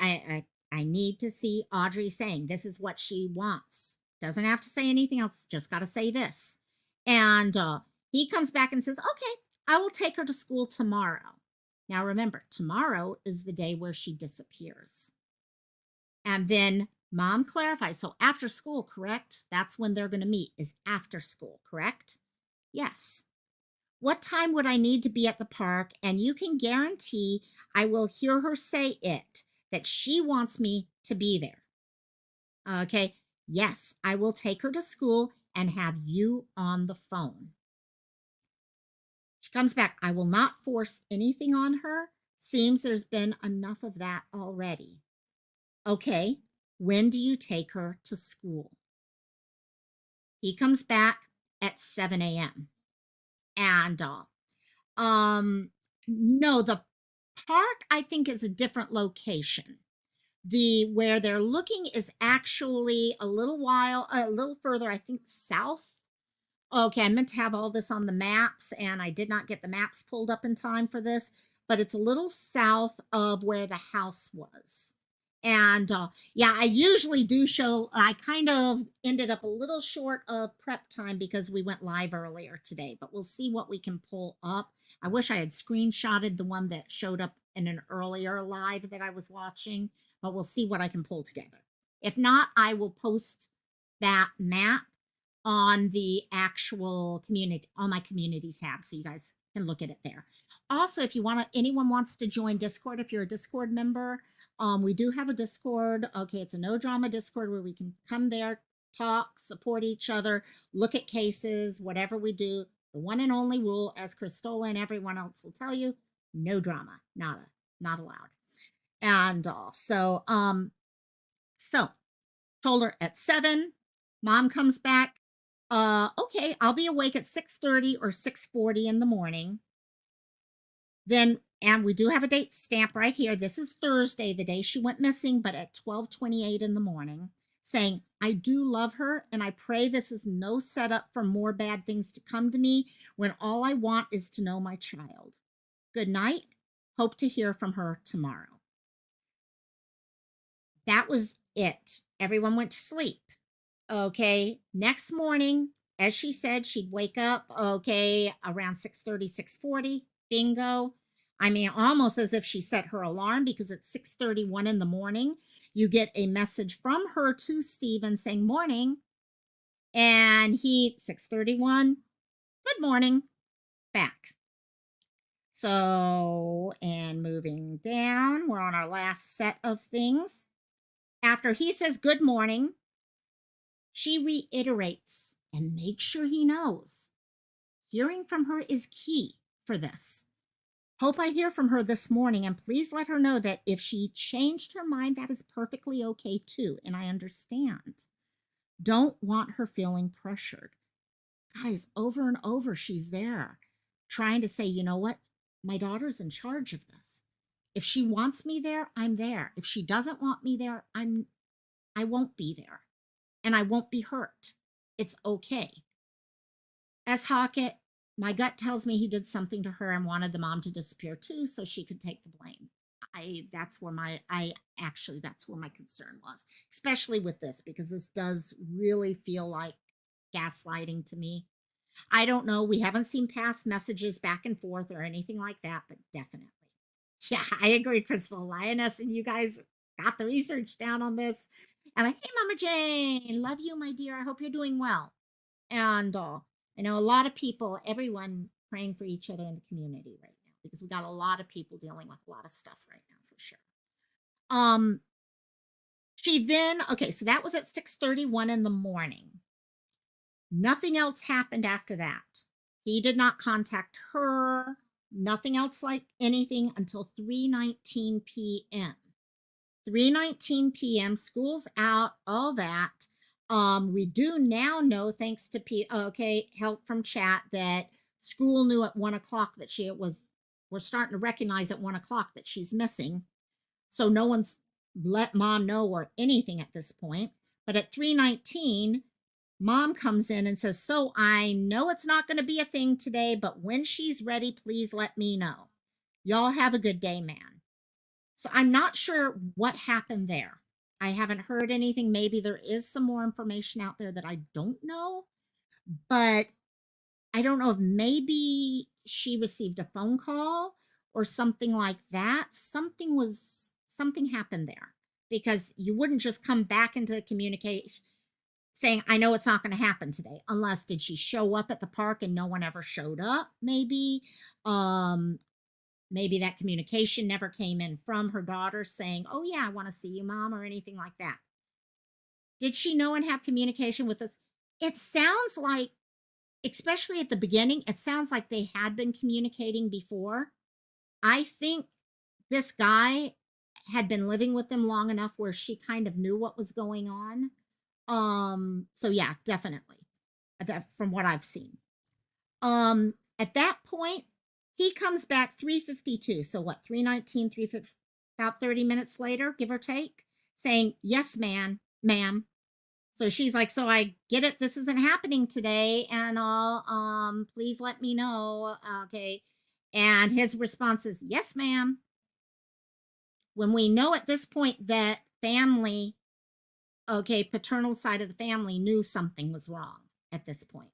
I need to see Audrey saying this is what she wants. Doesn't have to say anything else, just got to say this. And he comes back and says, okay, I will take her to school tomorrow. Now remember, tomorrow is the day where she disappears. And then mom clarifies, so after school, correct? That's when they're going to meet, is after school, correct? Yes. What time would I need to be at the park? And you can guarantee I will hear her say it, that she wants me to be there. Okay. Yes, I will take her to school and have you on the phone. She comes back. I will not force anything on her. Seems there's been enough of that already. Okay. When do you take her to school? He comes back at 7 a.m. And um no, the park I think is a different location. The where they're looking is actually a little further, I think south. Okay, I meant to have all this on the maps and I did not get the maps pulled up in time for this, but it's a little south of where the house was. And yeah, I usually do show, I kind of ended up a little short of prep time because we went live earlier today, but we'll see what we can pull up. I wish I had screenshotted the one that showed up in an earlier live that I was watching, but we'll see what I can pull together. If not, I will post that map on the actual community, on my community tab, so you guys can look at it there. Also, if you want to, anyone wants to join Discord, if you're a Discord member, we do have a Discord. Okay, it's a no drama Discord where we can come there, talk, support each other, look at cases, whatever we do. The one and only rule, as Cristola and everyone else will tell you, no drama, nada, not allowed. And so told her at 7, mom comes back. Okay, I'll be awake at 6:30 or 6:40 in the morning. Then, and we do have a date stamp right here. This is Thursday, the day she went missing, but at 12:28 in the morning, saying, I do love her, and I pray this is no setup for more bad things to come to me when all I want is to know my child. Good night. Hope to hear from her tomorrow. That was it. Everyone went to sleep. Okay. Next morning, as she said, she'd wake up, okay, around 6:30, 6:40. Bingo. I mean, almost as if she set her alarm, because at 6:31 in the morning, you get a message from her to Steven saying, morning. And he, 6:31, good morning, back. So, and moving down, we're on our last set of things. After he says good morning, she reiterates and makes sure he knows. Hearing from her is key for this. Hope I hear from her this morning, and please let her know that if she changed her mind, that is perfectly okay too, and I understand. Don't want her feeling pressured. Guys, over and over, she's there trying to say, you know what? My daughter's in charge of this. If she wants me there, I'm there. If she doesn't want me there, I won't be there. And I won't be hurt. It's okay. As Hockett, my gut tells me he did something to her and wanted the mom to disappear too, so she could take the blame. That's where my concern was, especially with this, because this does really feel like gaslighting to me. I don't know. We haven't seen past messages back and forth or anything like that, but definitely. Yeah, I agree, Crystal Lioness, and you guys got the research down on this. And like, hey, Mama Jane, love you, my dear. I hope you're doing well. And I know a lot of people, everyone praying for each other in the community right now, because we got a lot of people dealing with a lot of stuff right now for sure. Um, she then, okay, so that was at 6:31 in the morning. Nothing else happened after that. He did not contact her. Nothing else like anything until 3:19 p.m. 3:19 p.m. School's out, all that. We do now know, thanks to help from chat, that school knew at 1 o'clock that we're starting to recognize at 1 o'clock that she's missing. So no one's let mom know or anything at this point. But at 3:19, mom comes in and says, so I know it's not going to be a thing today, but when she's ready, please let me know. Y'all have a good day, man. So I'm not sure what happened there. I haven't heard anything. Maybe there is some more information out there that I don't know, but I don't know if maybe she received a phone call or something like that. Something happened there, because you wouldn't just come back into communication saying, I know it's not going to happen today, unless did she show up at the park and no one ever showed up? Maybe. Maybe that communication never came in from her daughter saying, oh yeah, I want to see you, mom, or anything like that. Did she know and have communication with us? It sounds like especially at the beginning, it sounds like they had been communicating before. I think this guy had been living with them long enough where she kind of knew what was going on. So yeah, definitely. That from what I've seen. At that point, he comes back 3:52. So what, 3:19, 3:50, about 30 minutes later, give or take, saying, "Yes, ma'am." So she's like, "So I get it, this isn't happening today, and all, please let me know." Okay. And his response is, "Yes, ma'am." When we know at this point that family, okay, paternal side of the family knew something was wrong at this point.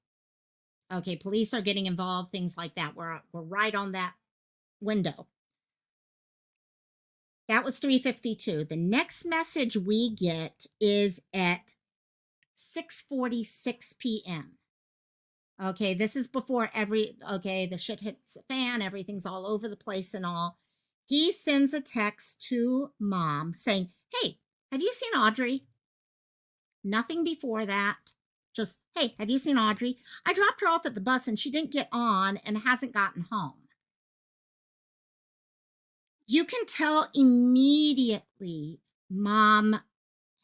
Okay, police are getting involved, things like that. We're right on that window. That was 3:52. The next message we get is at 6:46 p.m. Okay, this is before the shit hits the fan, everything's all over the place and all. He sends a text to mom saying, "Hey, have you seen Audrii?" Nothing before that. Just, "Hey, have you seen Audrii? I dropped her off at the bus and she didn't get on and hasn't gotten home." You can tell immediately mom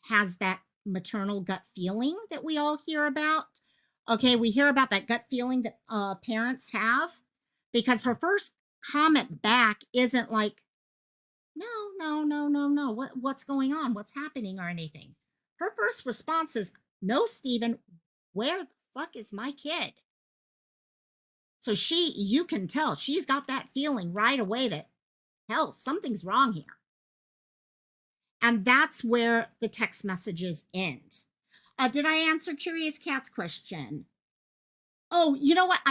has that maternal gut feeling that we all hear about. Okay, we hear about that gut feeling that parents have, because her first comment back isn't like, "No, no, no, no, no. What's going on? What's happening?" or anything. Her first response is, "No, Stephen, where the fuck is my kid?" So you can tell she's got that feeling right away that, hell, something's wrong here. And that's where the text messages end. Did I answer Curious Cat's question? Oh, you know what?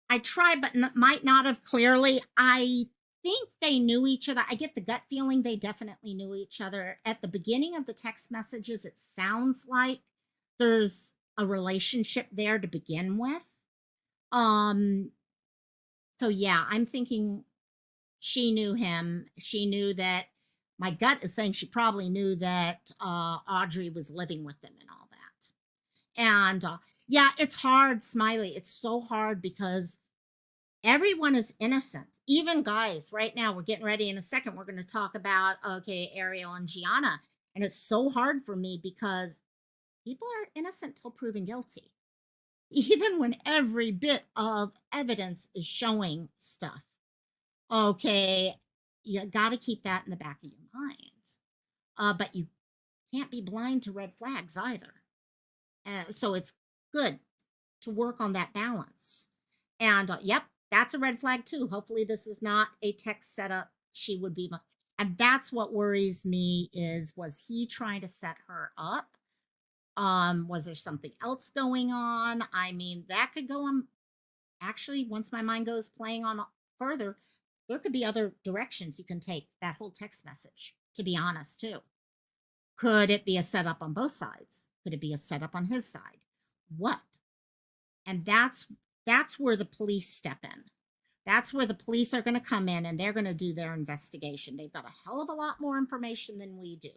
I tried, but might not have clearly. I think they knew each other. I get the gut feeling they definitely knew each other. At the beginning of the text messages, it sounds like there's a relationship there to begin with. Um, so yeah, I'm thinking she knew him. She knew that, my gut is saying she probably knew that Audrii was living with them and all that. And yeah, it's hard, Smiley. It's so hard because everyone is innocent. Even guys, right now, we're getting ready in a second. We're going to talk about, okay, Ariel and Geanna. And it's so hard for me because people are innocent till proven guilty, even when every bit of evidence is showing stuff. Okay, you got to keep that in the back of your mind. But you can't be blind to red flags either. So it's good to work on that balance. And yep, that's a red flag too. Hopefully, this is not a text setup. She would be, and that's what worries me. Is, was he trying to set her up? Was there something else going on? I mean, that could go on. Actually, once my mind goes playing on further, there could be other directions you can take that whole text message, to be honest, too. Could it be a setup on both sides? Could it be a setup on his side? What? And that's where the police step in. That's where the police are going to come in and they're going to do their investigation. They've got a hell of a lot more information than we do.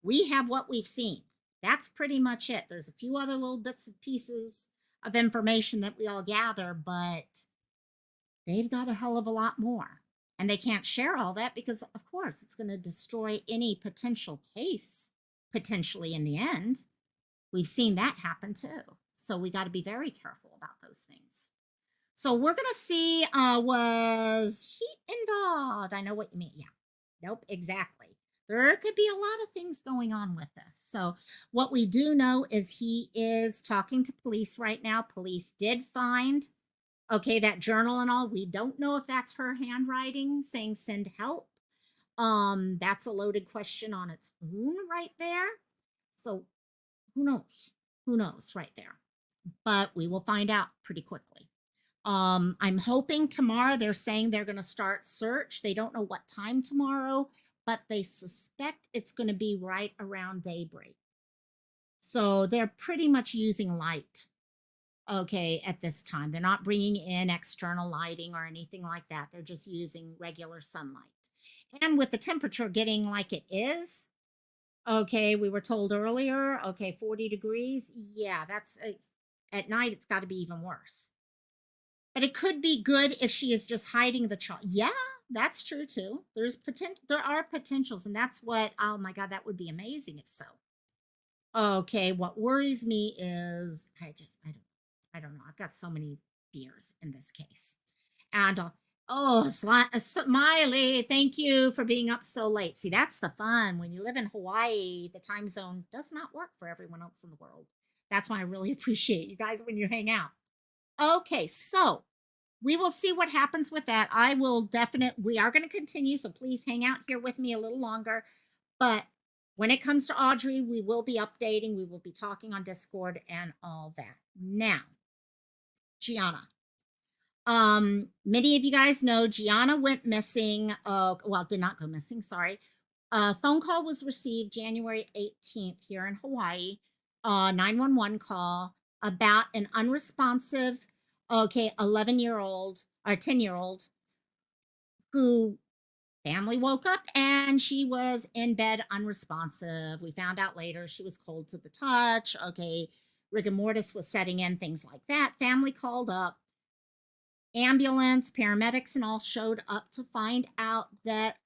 We have what we've seen. That's pretty much it. There's a few other little bits and pieces of information that we all gather, but they've got a hell of a lot more. And they can't share all that because, of course, it's going to destroy any potential case, potentially in the end. We've seen that happen too. So we got to be very careful about those things. So we're going to see, was she involved? I know what you mean. Yeah. Nope, exactly. There could be a lot of things going on with this. So what we do know is he is talking to police right now. Police did find, okay, that journal and all. We don't know if that's her handwriting saying send help. That's a loaded question on its own right there. So who knows? Who knows right there? But we will find out pretty quickly. I'm hoping tomorrow. They're saying they're going to start search. They don't know what time tomorrow, but they suspect it's going to be right around daybreak. So they're pretty much using light, okay, at this time. They're not bringing in external lighting or anything like that. They're just using regular sunlight. And with the temperature getting like it is, okay, we were told earlier, okay, 40 degrees. Yeah, At night, it's got to be even worse. But it could be good if she is just hiding the child. Yeah, that's true too. There's potential. There are potentials, and that's what. Oh my God, that would be amazing if so. Okay, what worries me is I don't know. I've got so many fears in this case. And oh, Smiley, thank you for being up so late. See, that's the fun. When you live in Hawaii, the time zone does not work for everyone else in the world. That's why I really appreciate you guys when you hang out. Okay, so we will see what happens with that. I will definitely, we are going to continue. So please hang out here with me a little longer. But when it comes to Audrii, we will be updating. We will be talking on Discord and all that. Now, Geanna. Many of you guys know Geanna went missing. Well, did not go missing. Sorry. A phone call was received January 18th here in Hawaii. 911 call about an unresponsive, 11-year-old or 10-year-old who family woke up and she was in bed unresponsive. We found out later she was cold to the touch. Okay, rigor mortis was setting in, things like that. Family called up. Ambulance, paramedics, and all showed up to find out that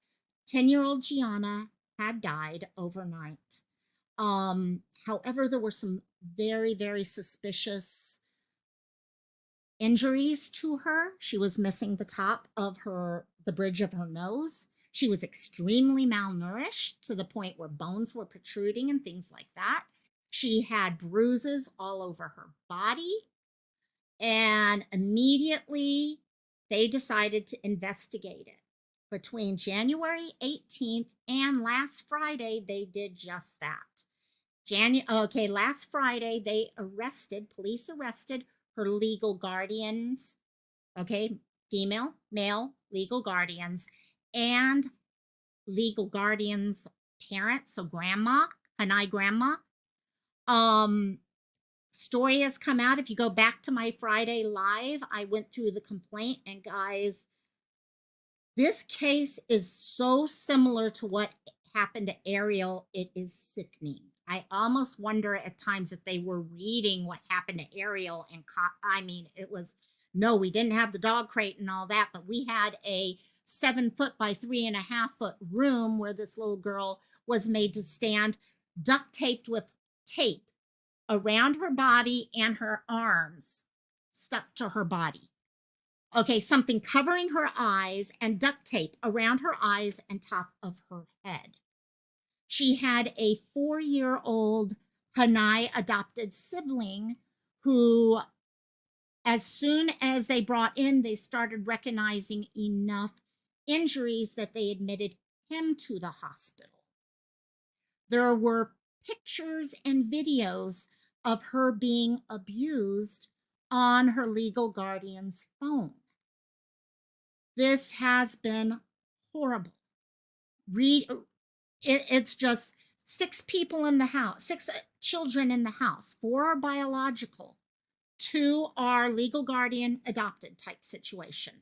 10-year-old Geanna had died overnight. However, there were some very, very suspicious injuries to her. She was missing the top of the bridge of her nose. She was extremely malnourished to the point where bones were protruding and things like that. She had bruises all over her body. And immediately they decided to investigate it. Between January 18th and last Friday, they did just that. Last Friday, police arrested her legal guardians, female, male legal guardians, and legal guardians' parents, so grandma, Hanai grandma. Story has come out. If you go back to my Friday live, I went through the complaint, and guys, this case is so similar to what happened to Ariel. It is sickening. I almost wonder at times if they were reading what happened to Ariel and it was, no, we didn't have the dog crate and all that, but we had a 7-foot by 3.5-foot room where this little girl was made to stand, duct taped with tape around her body and her arms stuck to her body. Okay, something covering her eyes and duct tape around her eyes and top of her head. She had a 4-year-old Hanai adopted sibling who, as soon as they brought in, they started recognizing enough injuries that they admitted him to the hospital. There were pictures and videos of her being abused on her legal guardian's phone. This has been horrible. It's just 6 people in the house, 6 children in the house. 4 are biological, 2 are legal guardian adopted type situation.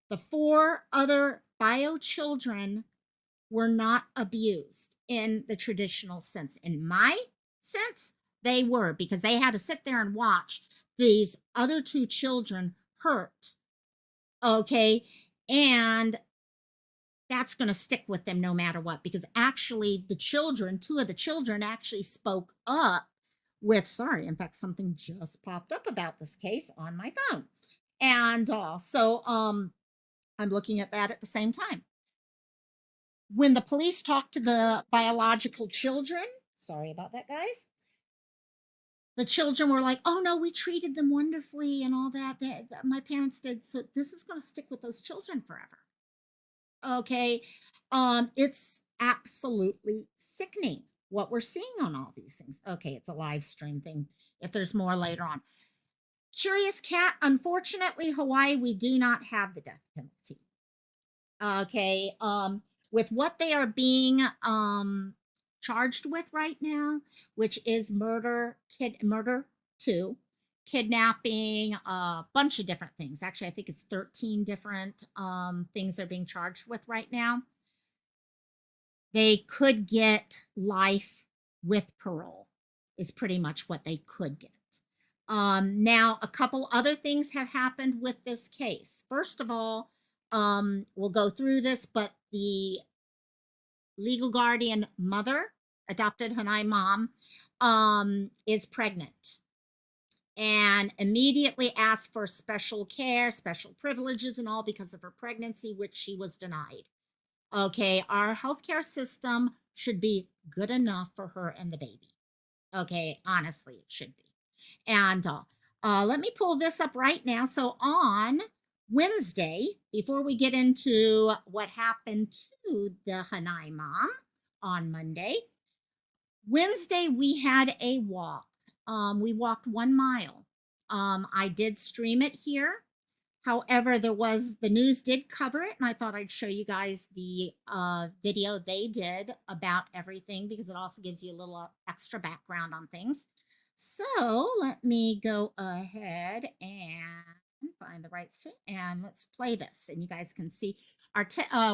The 4 other bio children were not abused in the traditional sense. In my sense, they were, because they had to sit there and watch these other 2 children hurt. Okay. And that's going to stick with them no matter what, because actually 2 of the children actually spoke up in fact, something just popped up about this case on my phone. And so I'm looking at that at the same time. When the police talked to the biological children, sorry about that, guys, the children were like, oh no, we treated them wonderfully and all that my parents did. So this is going to stick with those children forever. Okay. It's absolutely sickening what we're seeing on all these things. Okay, it's a live stream thing. If there's more later on. Curious Cat, unfortunately, Hawaii, we do not have the death penalty. Okay. With what they are being charged with right now, which is murder 2, kidnapping, a bunch of different things. Actually, I think it's 13 different things they're being charged with right now. They could get life with parole is pretty much what they could get. Now, a couple other things have happened with this case. First of all, we'll go through this, but the legal guardian mother, adopted Hanai mom, is pregnant and immediately asked for special care, special privileges, and all because of her pregnancy, which she was denied. Okay, our healthcare system should be good enough for her and the baby. Okay, honestly, it should be. And let me pull this up right now. So on Wednesday, before we get into what happened to the Hanai mom on Monday, Wednesday we had a walk. We walked 1 mile. I did stream it here. However, the news did cover it, and I thought I'd show you guys the video they did about everything because it also gives you a little extra background on things. So let me go ahead and find the right stream, and let's play this, and you guys can see our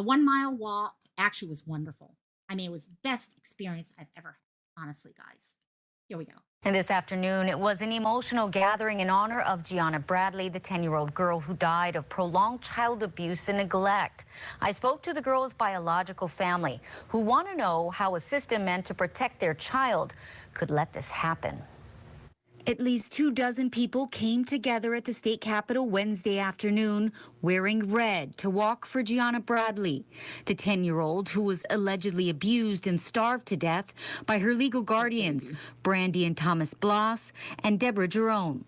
1 mile walk actually was wonderful. I mean, it was the best experience I've ever had, honestly, guys. Here we go. And this afternoon, it was an emotional gathering in honor of Geanna Bradley, the 10-year-old girl who died of prolonged child abuse and neglect. I spoke to the girl's biological family, who want to know how a system meant to protect their child could let this happen. At least 24 people came together at the state capitol Wednesday afternoon wearing red to walk for Geanna Bradley, the 10-year-old who was allegedly abused and starved to death by her legal guardians, Brandy and Thomas Bloss and Deborah Jerome.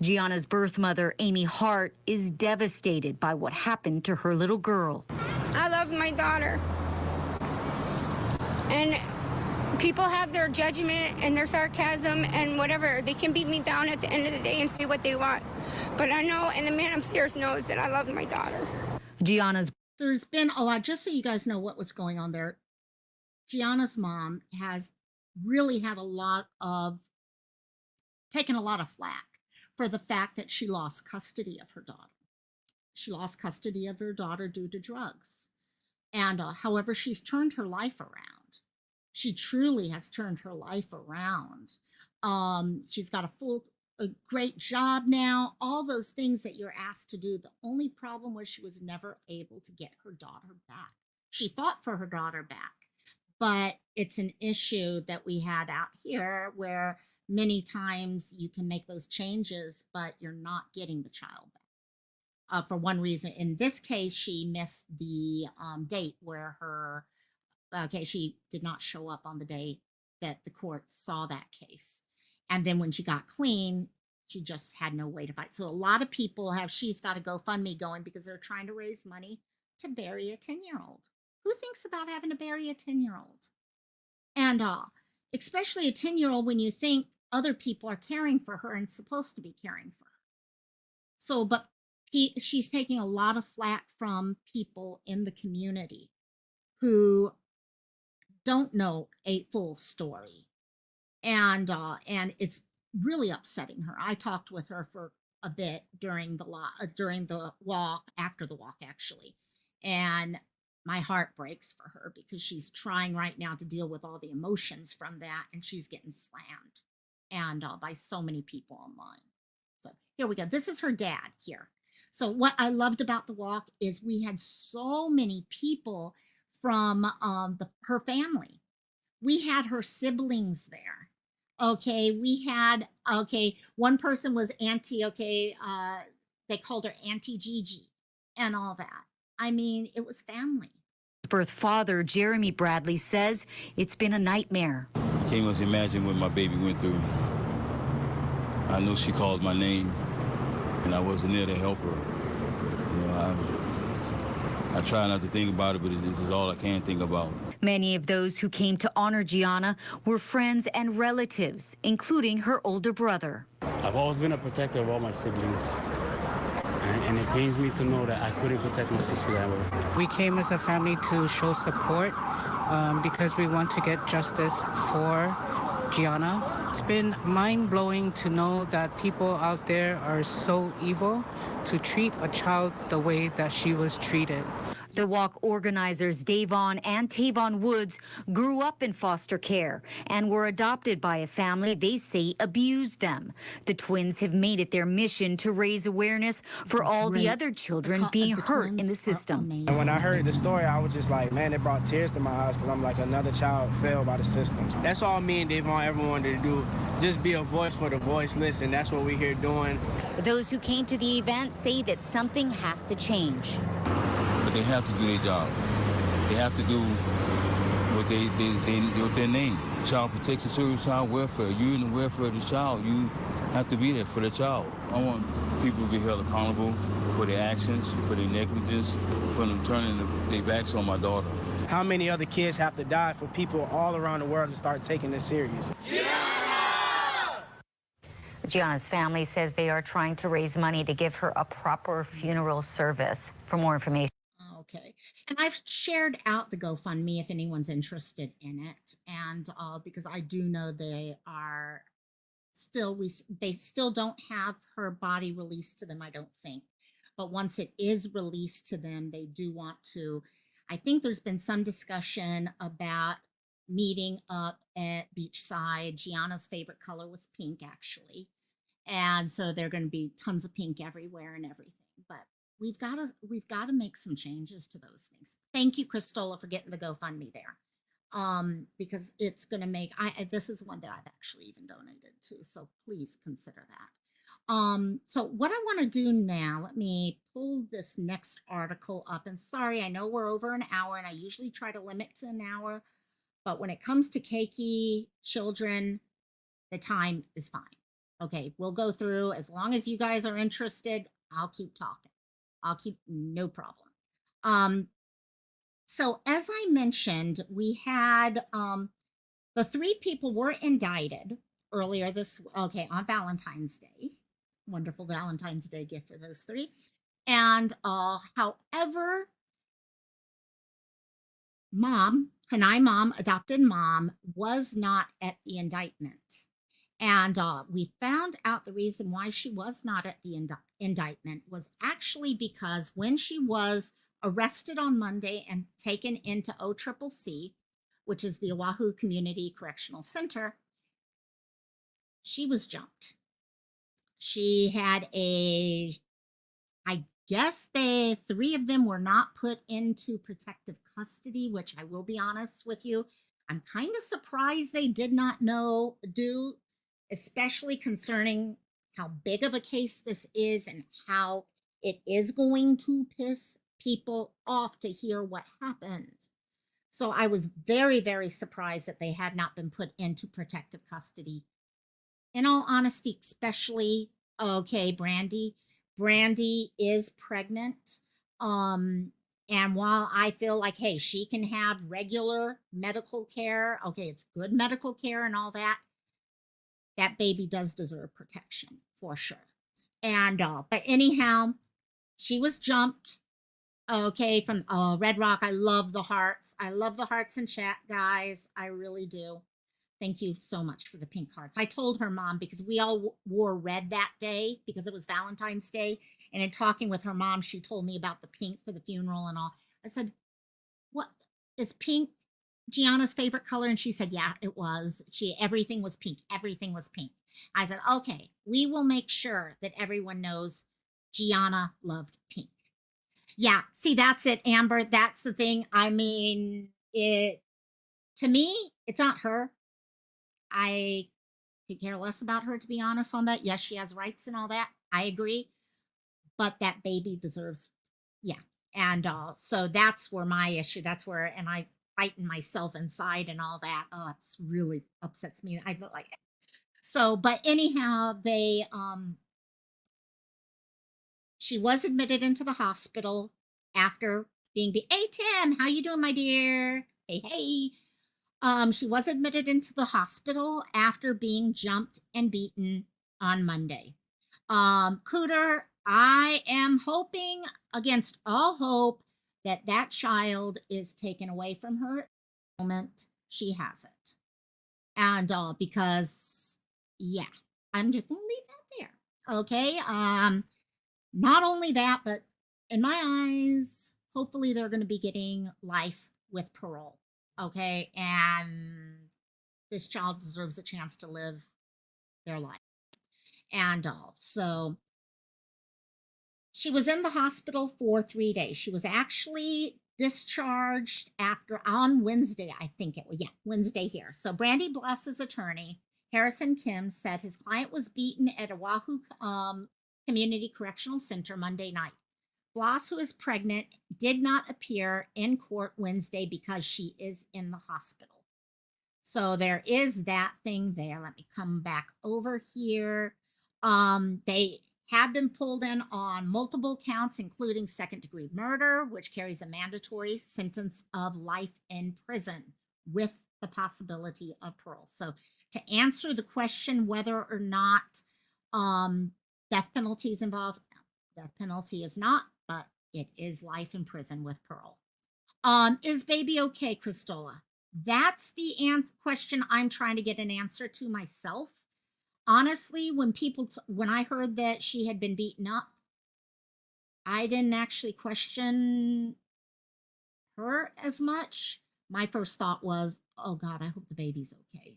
Gianna's birth mother, Amy Hart, is devastated by what happened to her little girl. I love my daughter. And people have their judgment and their sarcasm and whatever. They can beat me down at the end of the day and say what they want. But I know, and the man upstairs knows that I love my daughter. There's been a lot, just so you guys know what was going on there. Gianna's mom has really had taken a lot of flack for the fact that she lost custody of her daughter. She lost custody of her daughter due to drugs. And however, she's turned her life around. She truly has turned her life around. She's got a great job now, all those things that you're asked to do. The only problem was she was never able to get her daughter back. She fought for her daughter back, but it's an issue that we had out here where many times you can make those changes, but you're not getting the child back. For one reason, in this case, she missed the date where she did not show up on the day that the court saw that case. And then when she got clean, she just had no way to fight. So a lot of people she's got a GoFundMe going because they're trying to raise money to bury a 10-year-old. Who thinks about having to bury a 10-year-old? And especially a 10-year-old when you think other people are caring for her and supposed to be caring for her. So, but she's taking a lot of flack from people in the community who don't know a full story, and it's really upsetting her. I talked with her for a bit during the walk, after the walk actually, and my heart breaks for her because she's trying right now to deal with all the emotions from that, and she's getting slammed and by so many people online. So here we go. This is her dad here. So what I loved about the walk is we had so many people from her family. We had her siblings there. Okay, we had, one person was Auntie, they called her Auntie Gigi and all that. I mean, it was family. Birth father, Jeremy Bradley, says it's been a nightmare. I can't even imagine what my baby went through. I know she called my name, and I wasn't there to help her. You know, I try not to think about it, but it is all I can think about. Many of those who came to honor Geanna were friends and relatives, including her older brother. I've always been a protector of all my siblings, and it pains me to know that I couldn't protect my sister that way. We came as a family to show support because we want to get justice for Geanna. It's been mind-blowing to know that people out there are so evil to treat a child the way that she was treated. The walk organizers Davon and Tavon Woods grew up in foster care and were adopted by a family they say abused them. The twins have made it their mission to raise awareness for all the other children being hurt in the system. And when I heard the story, I was just like, man, it brought tears to my eyes because I'm like, another child failed by the system. That's all me and Davon ever wanted to do, just be a voice for the voiceless, and that's what we're here doing. Those who came to the event say that something has to change. But they have to do their job. They have to do what what their name. Child protection service, child welfare. You're in the welfare of the child. You have to be there for the child. I want people to be held accountable for their actions, for their negligence, for them turning their backs on my daughter. How many other kids have to die for people all around the world to start taking this serious? Geanna's family says they are trying to raise money to give her a proper funeral service. For more information. Okay. And I've shared out the GoFundMe if anyone's interested in it. And because I do know they are still, they still don't have her body released to them, I don't think. But once it is released to them, they do want to, I think there's been some discussion about meeting up at Beachside. Gianna's favorite color was pink, actually. And so there are going to be tons of pink everywhere and everything. But we've got to make some changes to those things. Thank you, Cristola, for getting the GoFundMe there. Because it's going to make, this is one that I've actually even donated to. So please consider that. So what I want to do now, let me pull this next article up. And sorry, I know we're over an hour and I usually try to limit to an hour. But when it comes to Keiki children, the time is fine. Okay, we'll go through. As long as you guys are interested, I'll keep talking. No problem. So as I mentioned, we had the 3 people were indicted earlier on Valentine's Day. Wonderful Valentine's Day gift for those 3. And however, adopted mom, was not at the indictment. And we found out the reason why she was not at the indictment was actually because when she was arrested on Monday and taken into OCCC, which is the Oahu Community Correctional Center, she was jumped. She had I guess 3 of them were not put into protective custody, which I will be honest with you, I'm kind of surprised they did not do, especially concerning how big of a case this is and how it is going to piss people off to hear what happened. So I was very, very surprised that they had not been put into protective custody. In all honesty, especially, Brandy is pregnant. And while I feel like, hey, she can have regular medical care, it's good medical care and all that, that baby does deserve protection for sure. And but anyhow, she was jumped. From Red Rock. I love the hearts. I love the hearts in chat, guys. I really do. Thank you so much for the pink hearts. I told her mom, because we all wore red that day because it was Valentine's Day. And in talking with her mom, she told me about the pink for the funeral and all. I said, what is pink Gianna's favorite color? And she said, yeah, it was. Everything was pink. Everything was pink. I said, okay, we will make sure that everyone knows Gianna loved pink. Yeah, see, that's it, Amber. That's the thing. I mean, to me, it's not her. I could care less about her, to be honest, on that. Yes, she has rights and all that. I agree. But that baby deserves, yeah. And so that's where my issue, and I fighting myself inside and all that. Oh, it's really upsets me. I feel like, so, but anyhow, she was admitted into the hospital after being hey, Tim, how you doing, my dear? Hey. She was admitted into the hospital after being jumped and beaten on Monday. Cooter, I am hoping against all hope that child is taken away from her at the moment she has it. And because Yeah, I'm just gonna leave that there. Okay. Not only that, but in my eyes, hopefully they're going to be getting life with parole. Okay, and this child deserves a chance to live their life and all. So she was in the hospital for 3 days. She was actually discharged after on Wednesday, I think it was. Yeah, Wednesday here. So Brandy Bloss's attorney, Harrison Kim, said his client was beaten at Oahu Community Correctional Center Monday night. Bloss, who is pregnant, did not appear in court Wednesday because she is in the hospital. So there is that thing there. Let me come back over here. They have been pulled in on multiple counts, including second-degree murder, which carries a mandatory sentence of life in prison with the possibility of parole. So to answer the question whether or not death penalty is involved, no, death penalty is not, but it is life in prison with parole. Is baby okay, Christola? That's the question I'm trying to get an answer to myself. Honestly, when I heard that she had been beaten up, I didn't actually question her as much. My first thought was, oh God, I hope the baby's okay.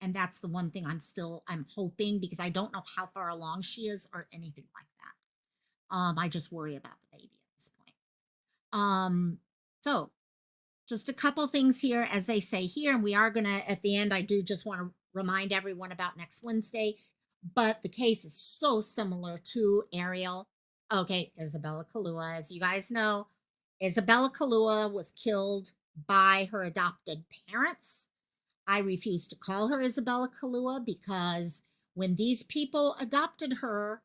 And that's the one thing I'm hoping, because I don't know how far along she is or anything like that. I just worry about the baby at this point. So just a couple things here, as they say here, and we are going to, at the end, I do just want to remind everyone about next Wednesday, but the case is so similar to Ariel. Okay, Isabella Kalua, as you guys know, Isabella Kalua was killed by her adopted parents. I refuse to call her Isabella Kalua because when these people adopted her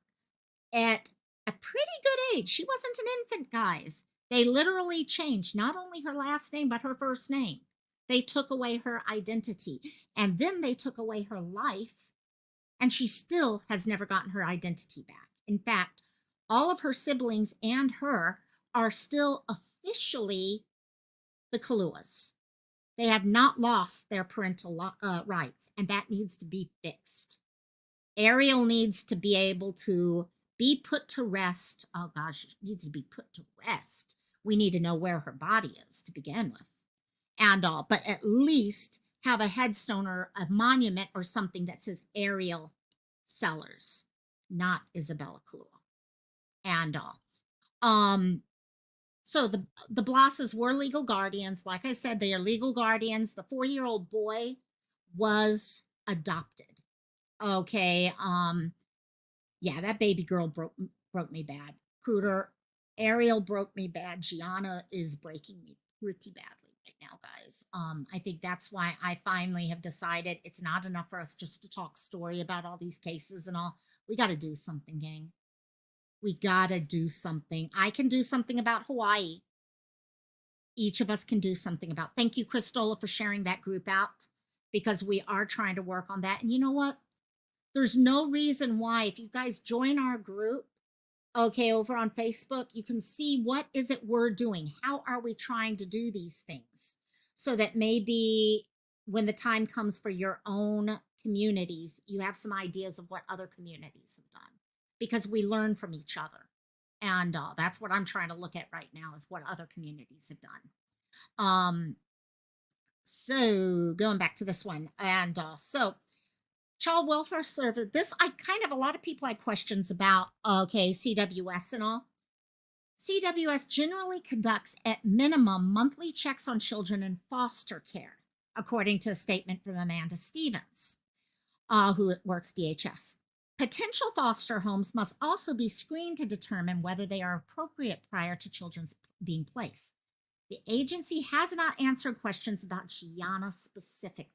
at a pretty good age, she wasn't an infant, guys. They literally changed not only her last name, but her first name. They took away her identity, and then they took away her life, and she still has never gotten her identity back. In fact, all of her siblings and her are still officially the Kaluas. They have not lost their parental rights, and that needs to be fixed. Ariel needs to be able to be put to rest. Oh gosh, it needs to be put to rest. We need to know where her body is to begin with, and all, but at least have a headstone or a monument or something that says Ariel Sellers, not Isabella Kalua, and all. So the Blosses were legal guardians. Like I said, they are legal guardians. The 4-year-old boy was adopted. Okay. Yeah, that baby girl broke me bad. Cooter, Ariel broke me bad. Geanna is breaking me pretty badly right now, guys. I think that's why I finally have decided it's not enough for us just to talk story about all these cases and all. We got to do something, gang. We got to do something. I can do something about Hawaii. Each of us can do something about. Thank you, Christola, for sharing that group out, because we are trying to work on that. And you know what? There's no reason why, if you guys join our group, okay, over on Facebook, you can see what is it we're doing. How are we trying to do these things? So that maybe when the time comes for your own communities, you have some ideas of what other communities have done, because we learn from each other. And that's what I'm trying to look at right now, is what other communities have done. So going back to this one, and so Child Welfare Service. This, I kind of, a lot of people had questions about, okay, CWS and all. CWS generally conducts at minimum monthly checks on children in foster care, according to a statement from Amanda Stevens, who works DHS. Potential foster homes must also be screened to determine whether they are appropriate prior to children's being placed. The agency has not answered questions about Geanna specifically,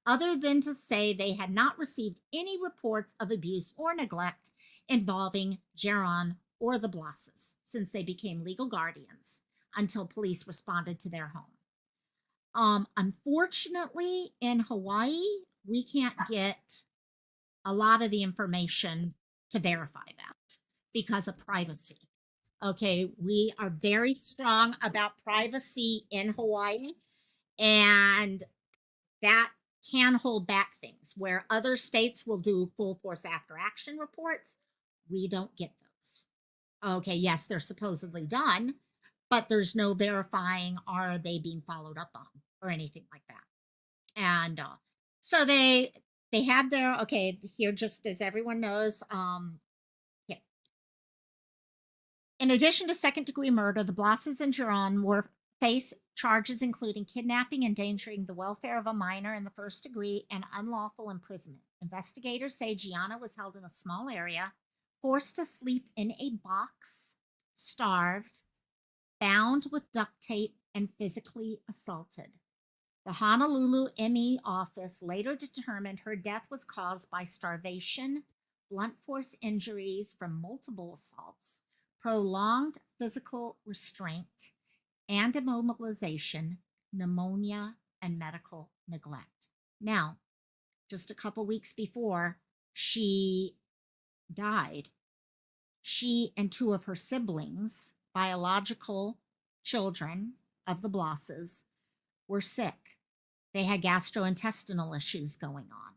other than to say they had not received any reports of abuse or neglect involving Jaron or the Blosses since they became legal guardians until police responded to their home. Unfortunately, in Hawaii, we can't get a lot of the information to verify that because of privacy. Okay, we are very strong about privacy in Hawaii, and that can hold back things. Where other states will do full force after action reports, we don't get those. Okay, yes, they're supposedly done, but there's no verifying are they being followed up on or anything like that. And so they had their, okay, here, just as everyone knows, yeah. In addition to second degree murder, the Blosses and Geron were face charges including kidnapping, endangering the welfare of a minor in the first degree, and unlawful imprisonment. Investigators say Geanna was held in a small area, forced to sleep in a box, starved, bound with duct tape, and physically assaulted. The Honolulu ME office later determined her death was caused by starvation, blunt force injuries from multiple assaults, prolonged physical restraint, and immobilization, pneumonia, and medical neglect. Now, just a couple weeks before she died, she and two of her siblings, biological children of the Blosses, were sick. They had gastrointestinal issues going on.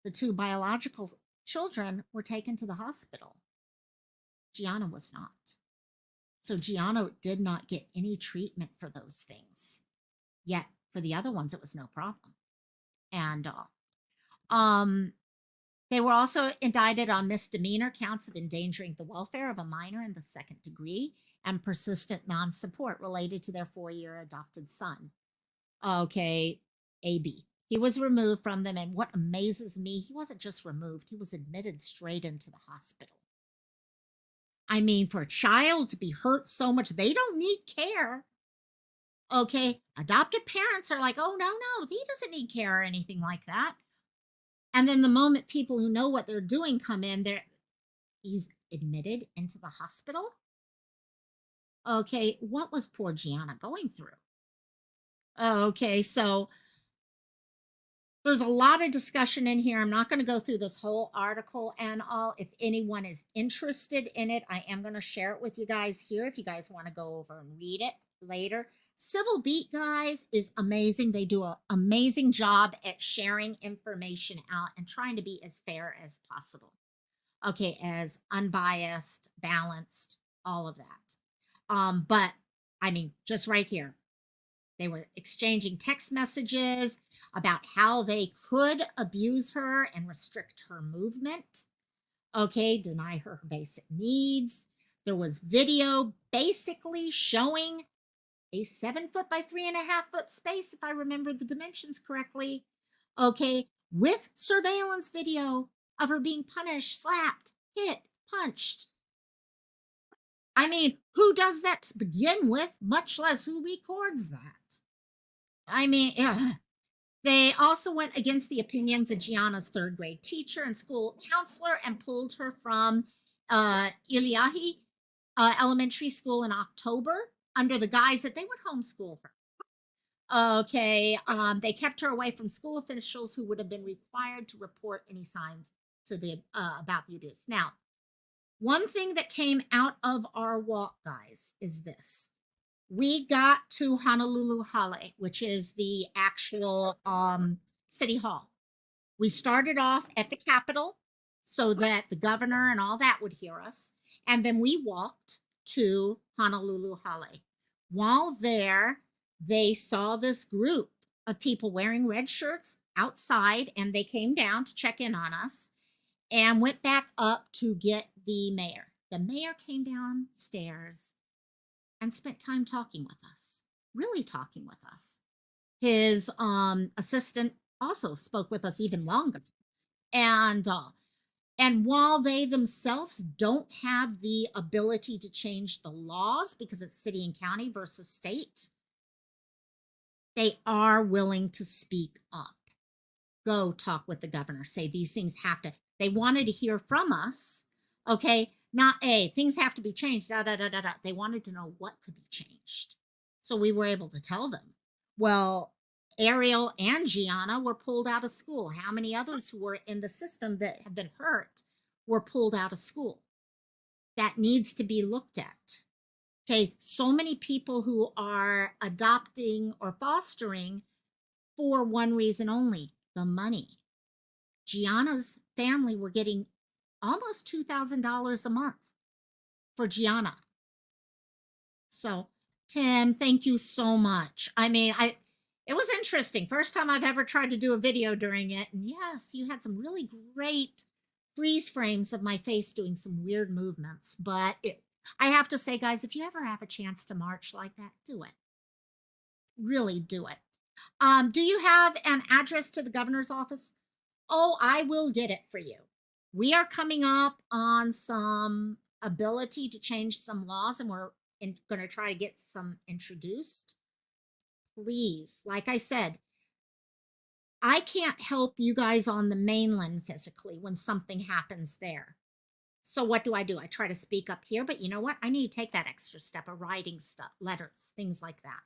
The two biological children were taken to the hospital. Geanna was not. So Geanna did not get any treatment for those things. Yet for the other ones, it was no problem. And they were also indicted on misdemeanor counts of endangering the welfare of a minor in the second degree and persistent non-support related to their 4-year adopted son. Okay, AB. He was removed from them, and what amazes me, he wasn't just removed, he was admitted straight into the hospital. I mean, for a child to be hurt so much, they don't need care. Okay, adopted parents are like, oh, no, he doesn't need care or anything like that. And then the moment people who know what they're doing come in, he's admitted into the hospital. Okay, what was poor Geanna going through? Okay, so there's a lot of discussion in here. I'm not going to go through this whole article and all. If anyone is interested in it, I am going to share it with you guys here if you guys want to go over and read it later. Civil Beat, guys, is amazing. They do an amazing job at sharing information out and trying to be as fair as possible. Okay, as unbiased, balanced, all of that. But I mean, just right here, they were exchanging text messages about how they could abuse her and restrict her movement. Okay, deny her basic needs. There was video basically showing a 7 foot by 3.5 foot space, if I remember the dimensions correctly. Okay, with surveillance video of her being punished, slapped, hit, punched. I mean, who does that to begin with, much less who records that? I mean, they also went against the opinions of Gianna's third grade teacher and school counselor and pulled her from Iliahi Elementary School in October under the guise that they would homeschool her. Okay, they kept her away from school officials who would have been required to report any signs to the about the abuse. Now, one thing that came out of our walk, guys, is this. We got to Honolulu Hale, which is the actual city hall. We started off at the Capitol so that the governor and all that would hear us. And then we walked to Honolulu Hale. While there, they saw this group of people wearing red shirts outside, and they came down to check in on us and went back up to get the mayor. The mayor came downstairs and spent time talking with us, really talking with us. His assistant also spoke with us even longer. And while they themselves don't have the ability to change the laws because it's city and county versus state, they are willing to speak up. Go talk with the governor, say these things have to, they wanted to hear from us, okay? Not things have to be changed, They wanted to know what could be changed. So we were able to tell them. Well, Ariel and Geanna were pulled out of school. How many others who were in the system that have been hurt were pulled out of school? That needs to be looked at. Okay, so many people who are adopting or fostering for one reason only, the money. Gianna's family were getting almost $2,000 a month for Gianna. So, Tim, thank you so much. I mean, it was interesting. First time I've ever tried to do a video during it. And yes, you had some really great freeze frames of my face doing some weird movements. But I have to say, guys, if you ever have a chance to march like that, do it. Really do it. Do you have an address to the governor's office? Oh, I will get it for you. We are coming up on some ability to change some laws, and we're going to try to get some introduced. Please, like I said, I can't help you guys on the mainland physically when something happens there. So what do? I try to speak up here, but you know what? I need to take that extra step of writing stuff, letters, things like that.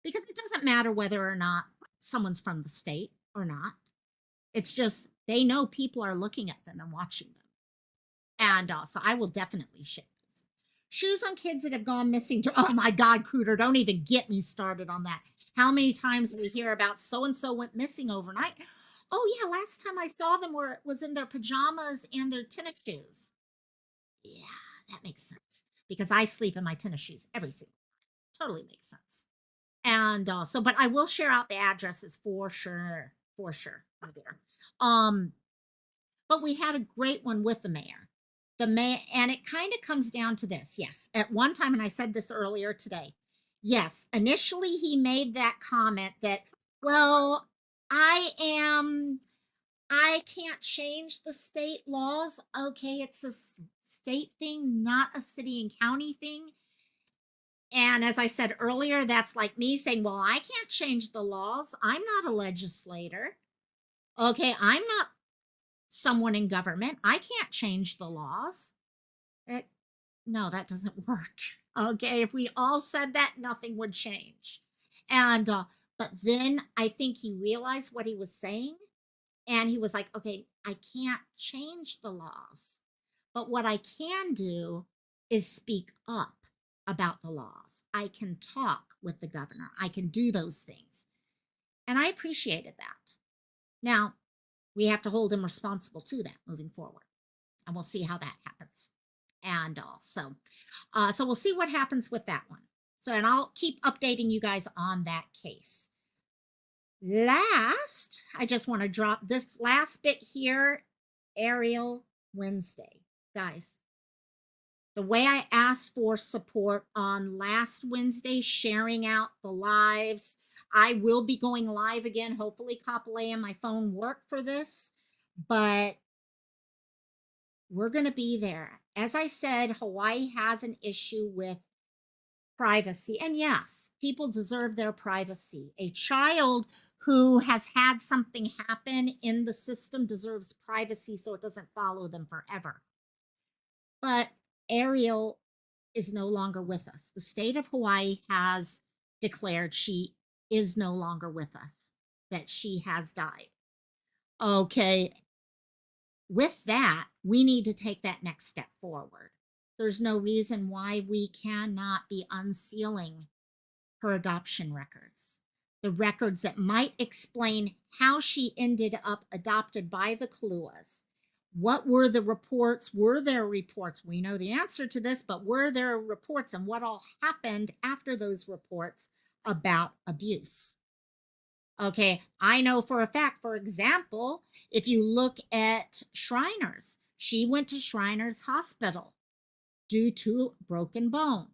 Because it doesn't matter whether or not someone's from the state or not. It's just they know people are looking at them and watching them. And so I will definitely share this. Shoes on kids that have gone missing. Oh my God, Cooter, don't even get me started on that. How many times we hear about so-and-so went missing overnight. Oh yeah, last time I saw them was in their pajamas and their tennis shoes. Yeah, that makes sense. Because I sleep in my tennis shoes every single night. Totally makes sense. And but I will share out the addresses for sure. For sure. There. But we had a great one with the mayor. And it kind of comes down to this. Yes, at one time, and I said this earlier today. Yes, initially he made that comment that, well, I can't change the state laws. Okay, it's a state thing, not a city and county thing. And as I said earlier, that's like me saying, well, I can't change the laws. I'm not a legislator. Okay, I'm not someone in government. I can't change the laws. No, that doesn't work. Okay, if we all said that, nothing would change. And but then I think he realized what he was saying, and he was like, okay, I can't change the laws, but what I can do is speak up about the laws. I can talk with the governor. I can do those things. And I appreciated that. Now, we have to hold him responsible to that moving forward. And we'll see how that happens. And so we'll see what happens with that one. So, and I'll keep updating you guys on that case. Last, I just want to drop this last bit here, Ariel Wednesday. Guys, the way I asked for support on last Wednesday, sharing out the lives, I will be going live again. Hopefully Kapolei and my phone work for this, but we're going to be there. As I said, Hawaii has an issue with privacy. And yes, people deserve their privacy. A child who has had something happen in the system deserves privacy so it doesn't follow them forever. But Ariel is no longer with us. The state of Hawaii has declared she is no longer with us, that she has died. Okay. With that, we need to take that next step forward. There's no reason why we cannot be unsealing her adoption records. The records that might explain how she ended up adopted by the Kaluas. What were the reports? Were there reports? We know the answer to this, but were there reports, and what all happened after those reports about abuse? Okay, I know for a fact, for example, if you look at Shriners, she went to Shriners Hospital due to broken bone.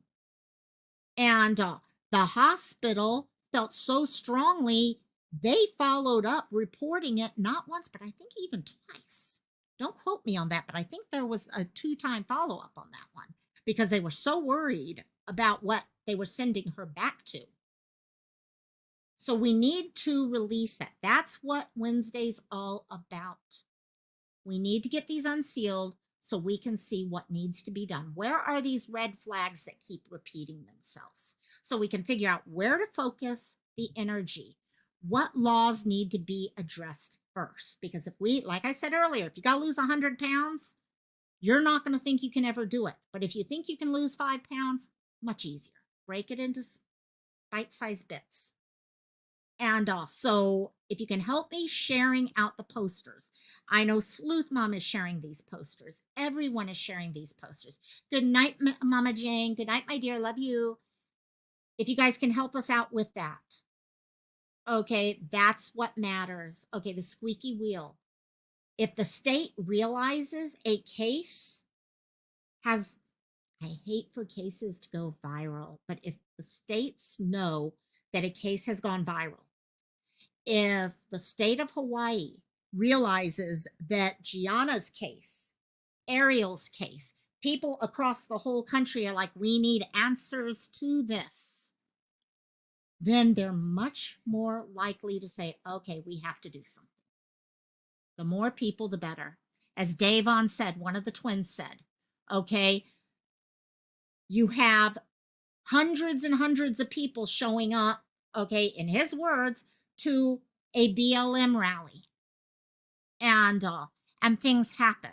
And the hospital felt so strongly, they followed up reporting it not once, but I think even twice. Don't quote me on that, but I think there was a 2-time follow-up on that one because they were so worried about what they were sending her back to. So we need to release that. That's what Wednesday's all about. We need to get these unsealed so we can see what needs to be done. Where are these red flags that keep repeating themselves? So we can figure out where to focus the energy. What laws need to be addressed first? Because if we, like I said earlier, if you got to lose 100 pounds, you're not going to think you can ever do it. But if you think you can lose 5 pounds, much easier. Break it into bite-sized bits. And so if you can help me sharing out the posters, I know Sleuth Mom is sharing these posters. Everyone is sharing these posters. Good night, Mama Jane. Good night, my dear. Love you. If you guys can help us out with that. Okay, that's what matters. Okay, the squeaky wheel. If the state realizes a case has, I hate for cases to go viral, but if the states know that a case has gone viral, if the state of Hawaii realizes that Gianna's case, Ariel's case, people across the whole country are like, we need answers to this, then they're much more likely to say, okay, we have to do something. The more people, the better. As Davon said, one of the twins said, okay, you have hundreds and hundreds of people showing up, okay, in his words, to a BLM rally. And things happen.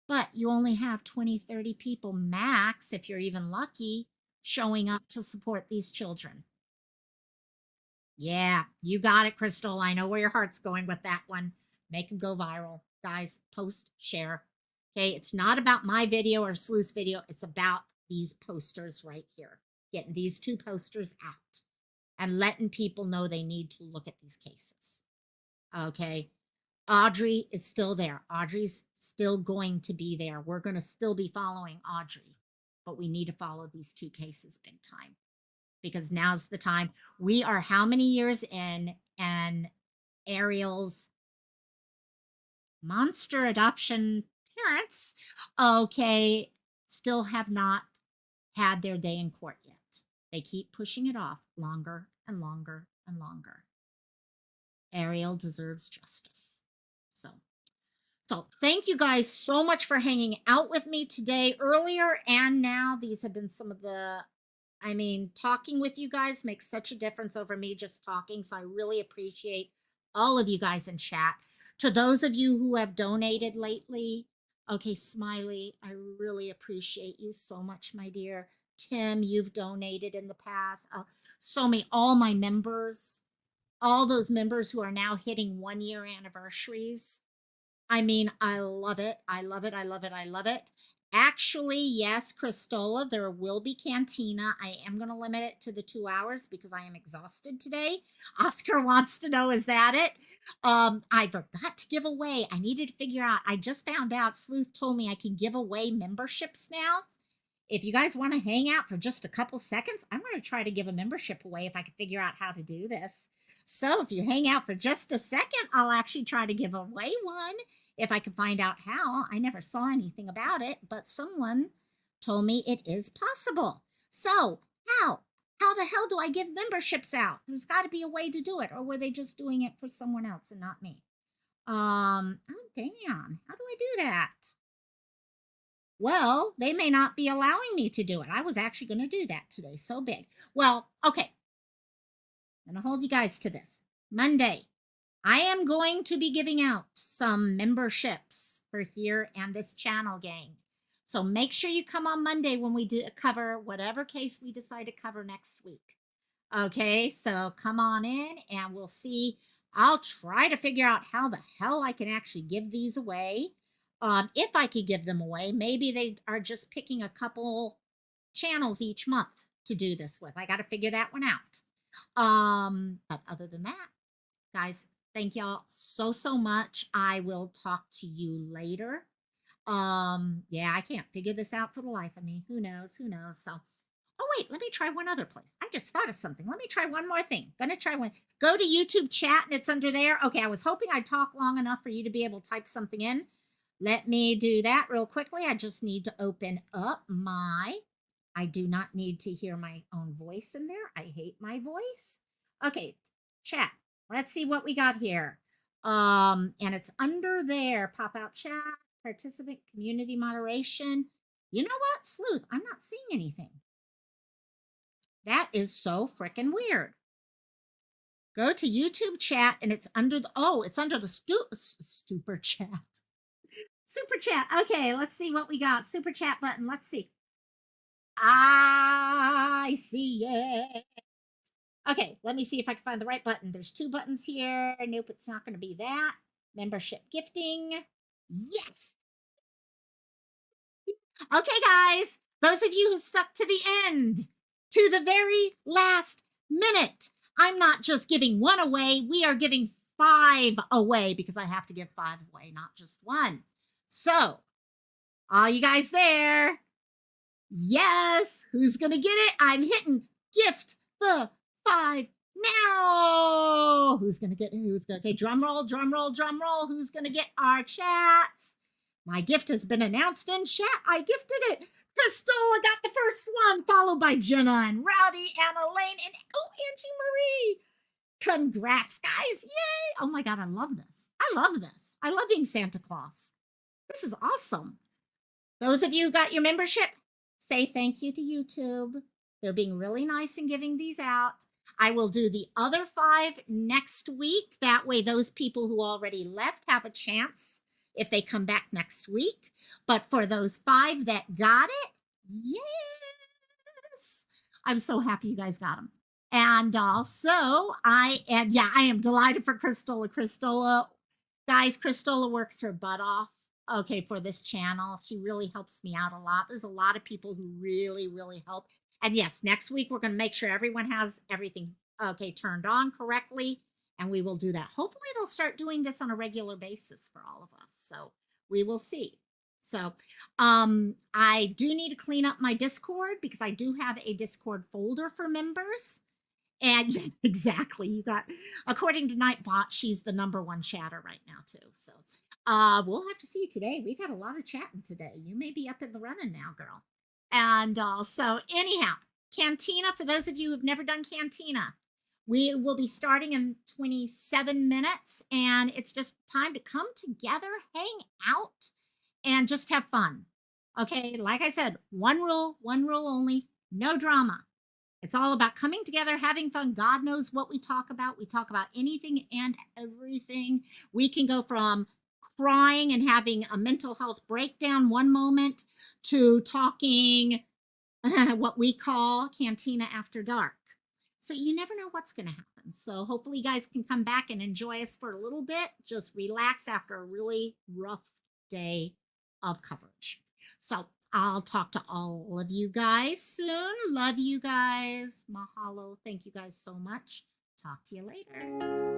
But you only have 20, 30 people max, if you're even lucky, showing up to support these children. Yeah, you got it, Crystal. I know where your heart's going with that one. Make them go viral. Guys, post, share. Okay, it's not about my video or Sleuth's video. It's about these posters right here. Getting these 2 posters out and letting people know they need to look at these cases. Okay, Audrii is still there. Audrii's still going to be there. We're going to still be following Audrii, but we need to follow these 2 cases big time, because now's the time. We are how many years in, and Ariel's monster adoption parents, okay, still have not had their day in court yet. They keep pushing it off longer and longer and longer. Ariel deserves justice. So thank you guys so much for hanging out with me today, earlier and now. These have been some of the, I mean, talking with you guys makes such a difference over me just talking. So I really appreciate all of you guys in chat. To those of you who have donated lately, okay, Smiley, I really appreciate you so much, my dear. Tim, you've donated in the past. So many, all my members, all those members who are now hitting 1-year anniversaries. I mean, I love it. I love it. I love it. I love it. Actually, yes, Cristola, there will be Cantina. I am going to limit it to the 2 hours because I am exhausted today. Oscar wants to know, is that it? I forgot to give away. I needed to figure out. I just found out Sleuth told me I can give away memberships now. If you guys want to hang out for just a couple seconds, I'm going to try to give a membership away if I can figure out how to do this. So if you hang out for just a second, I'll actually try to give away one if I can find out how. I never saw anything about it, but someone told me it is possible. So how the hell do I give memberships out? There's got to be a way to do it, or were they just doing it for someone else and not me? Oh damn, how do I do that? Well, they may not be allowing me to do it. I was actually going to do that today. So big. Well, okay. I'm going to hold you guys to this. Monday, I am going to be giving out some memberships for here and this channel, gang. So make sure you come on Monday when we do cover whatever case we decide to cover next week. Okay, so come on in and we'll see. I'll try to figure out how the hell I can actually give these away. If I could give them away, maybe they are just picking a couple channels each month to do this with. I got to figure that one out. But other than that, guys, thank y'all so much. I will talk to you later. Yeah, I can't figure this out for the life of me. Who knows? So, oh wait, let me try one other place. I just thought of something. Let me try one more thing. Gonna try one. Go to YouTube chat and it's under there. Okay, I was hoping I'd talk long enough for you to be able to type something in. Let me do that real quickly. I just need to open up I do not need to hear my own voice in there. I hate my voice. Okay, chat. Let's see what we got here. And it's under there. Pop out chat, participant, community moderation. You know what, Sleuth? I'm not seeing anything. That is so freaking weird. Go to YouTube chat and it's under the, it's under the super chat. Super chat. Okay, let's see what we got. Super chat button. Let's see. I see it. Okay, let me see if I can find the right button. There's 2 buttons here. Nope, it's not going to be that. Membership gifting. Yes. Okay, guys, those of you who stuck to the end, to the very last minute, I'm not just giving 1 away, we are giving 5 away because I have to give 5 away, not just 1. So, all you guys there? Yes, who's going to get it? I'm hitting gift the 5 now. Who's going to get okay, drum roll, drum roll, drum roll. Who's going to get our chats? My gift has been announced in chat. I gifted it. Cristola got the first one, followed by Geanna and Rowdy and Elaine and Angie Marie. Congrats, guys. Yay. Oh my God, I love this. I love this. I love being Santa Claus. This is awesome. Those of you who got your membership, say thank you to YouTube. They're being really nice in giving these out. I will do the other 5 next week. That way, those people who already left have a chance if they come back next week. But for those 5 that got it, yes, I'm so happy you guys got them. And also, I am delighted for Cristola. Guys, Cristola works her butt off. Okay, for this channel. She really helps me out a lot. There's a lot of people who really, really help. And yes, next week we're going to make sure everyone has everything turned on correctly. And we will do that. Hopefully they'll start doing this on a regular basis for all of us. So we will see. So I do need to clean up my Discord because I do have a Discord folder for members. And yeah, exactly. You got, according to Nightbot, she's the #1 chatter right now too. So we'll have to see today. We've had a lot of chatting today. You may be up in the running now, girl. And so anyhow, Cantina, for those of you who've never done Cantina, we will be starting in 27 minutes. And it's just time to come together, hang out, and just have fun. Okay, like I said, one rule only, no drama. It's all about coming together, having fun. God knows what we talk about. We talk about anything and everything. We can go from crying and having a mental health breakdown one moment to talking what we call Cantina After Dark. So you never know what's going to happen. So hopefully you guys can come back and enjoy us for a little bit. Just relax after a really rough day of coverage. So I'll talk to all of you guys soon. Love you guys. Mahalo. Thank you guys so much. Talk to you later.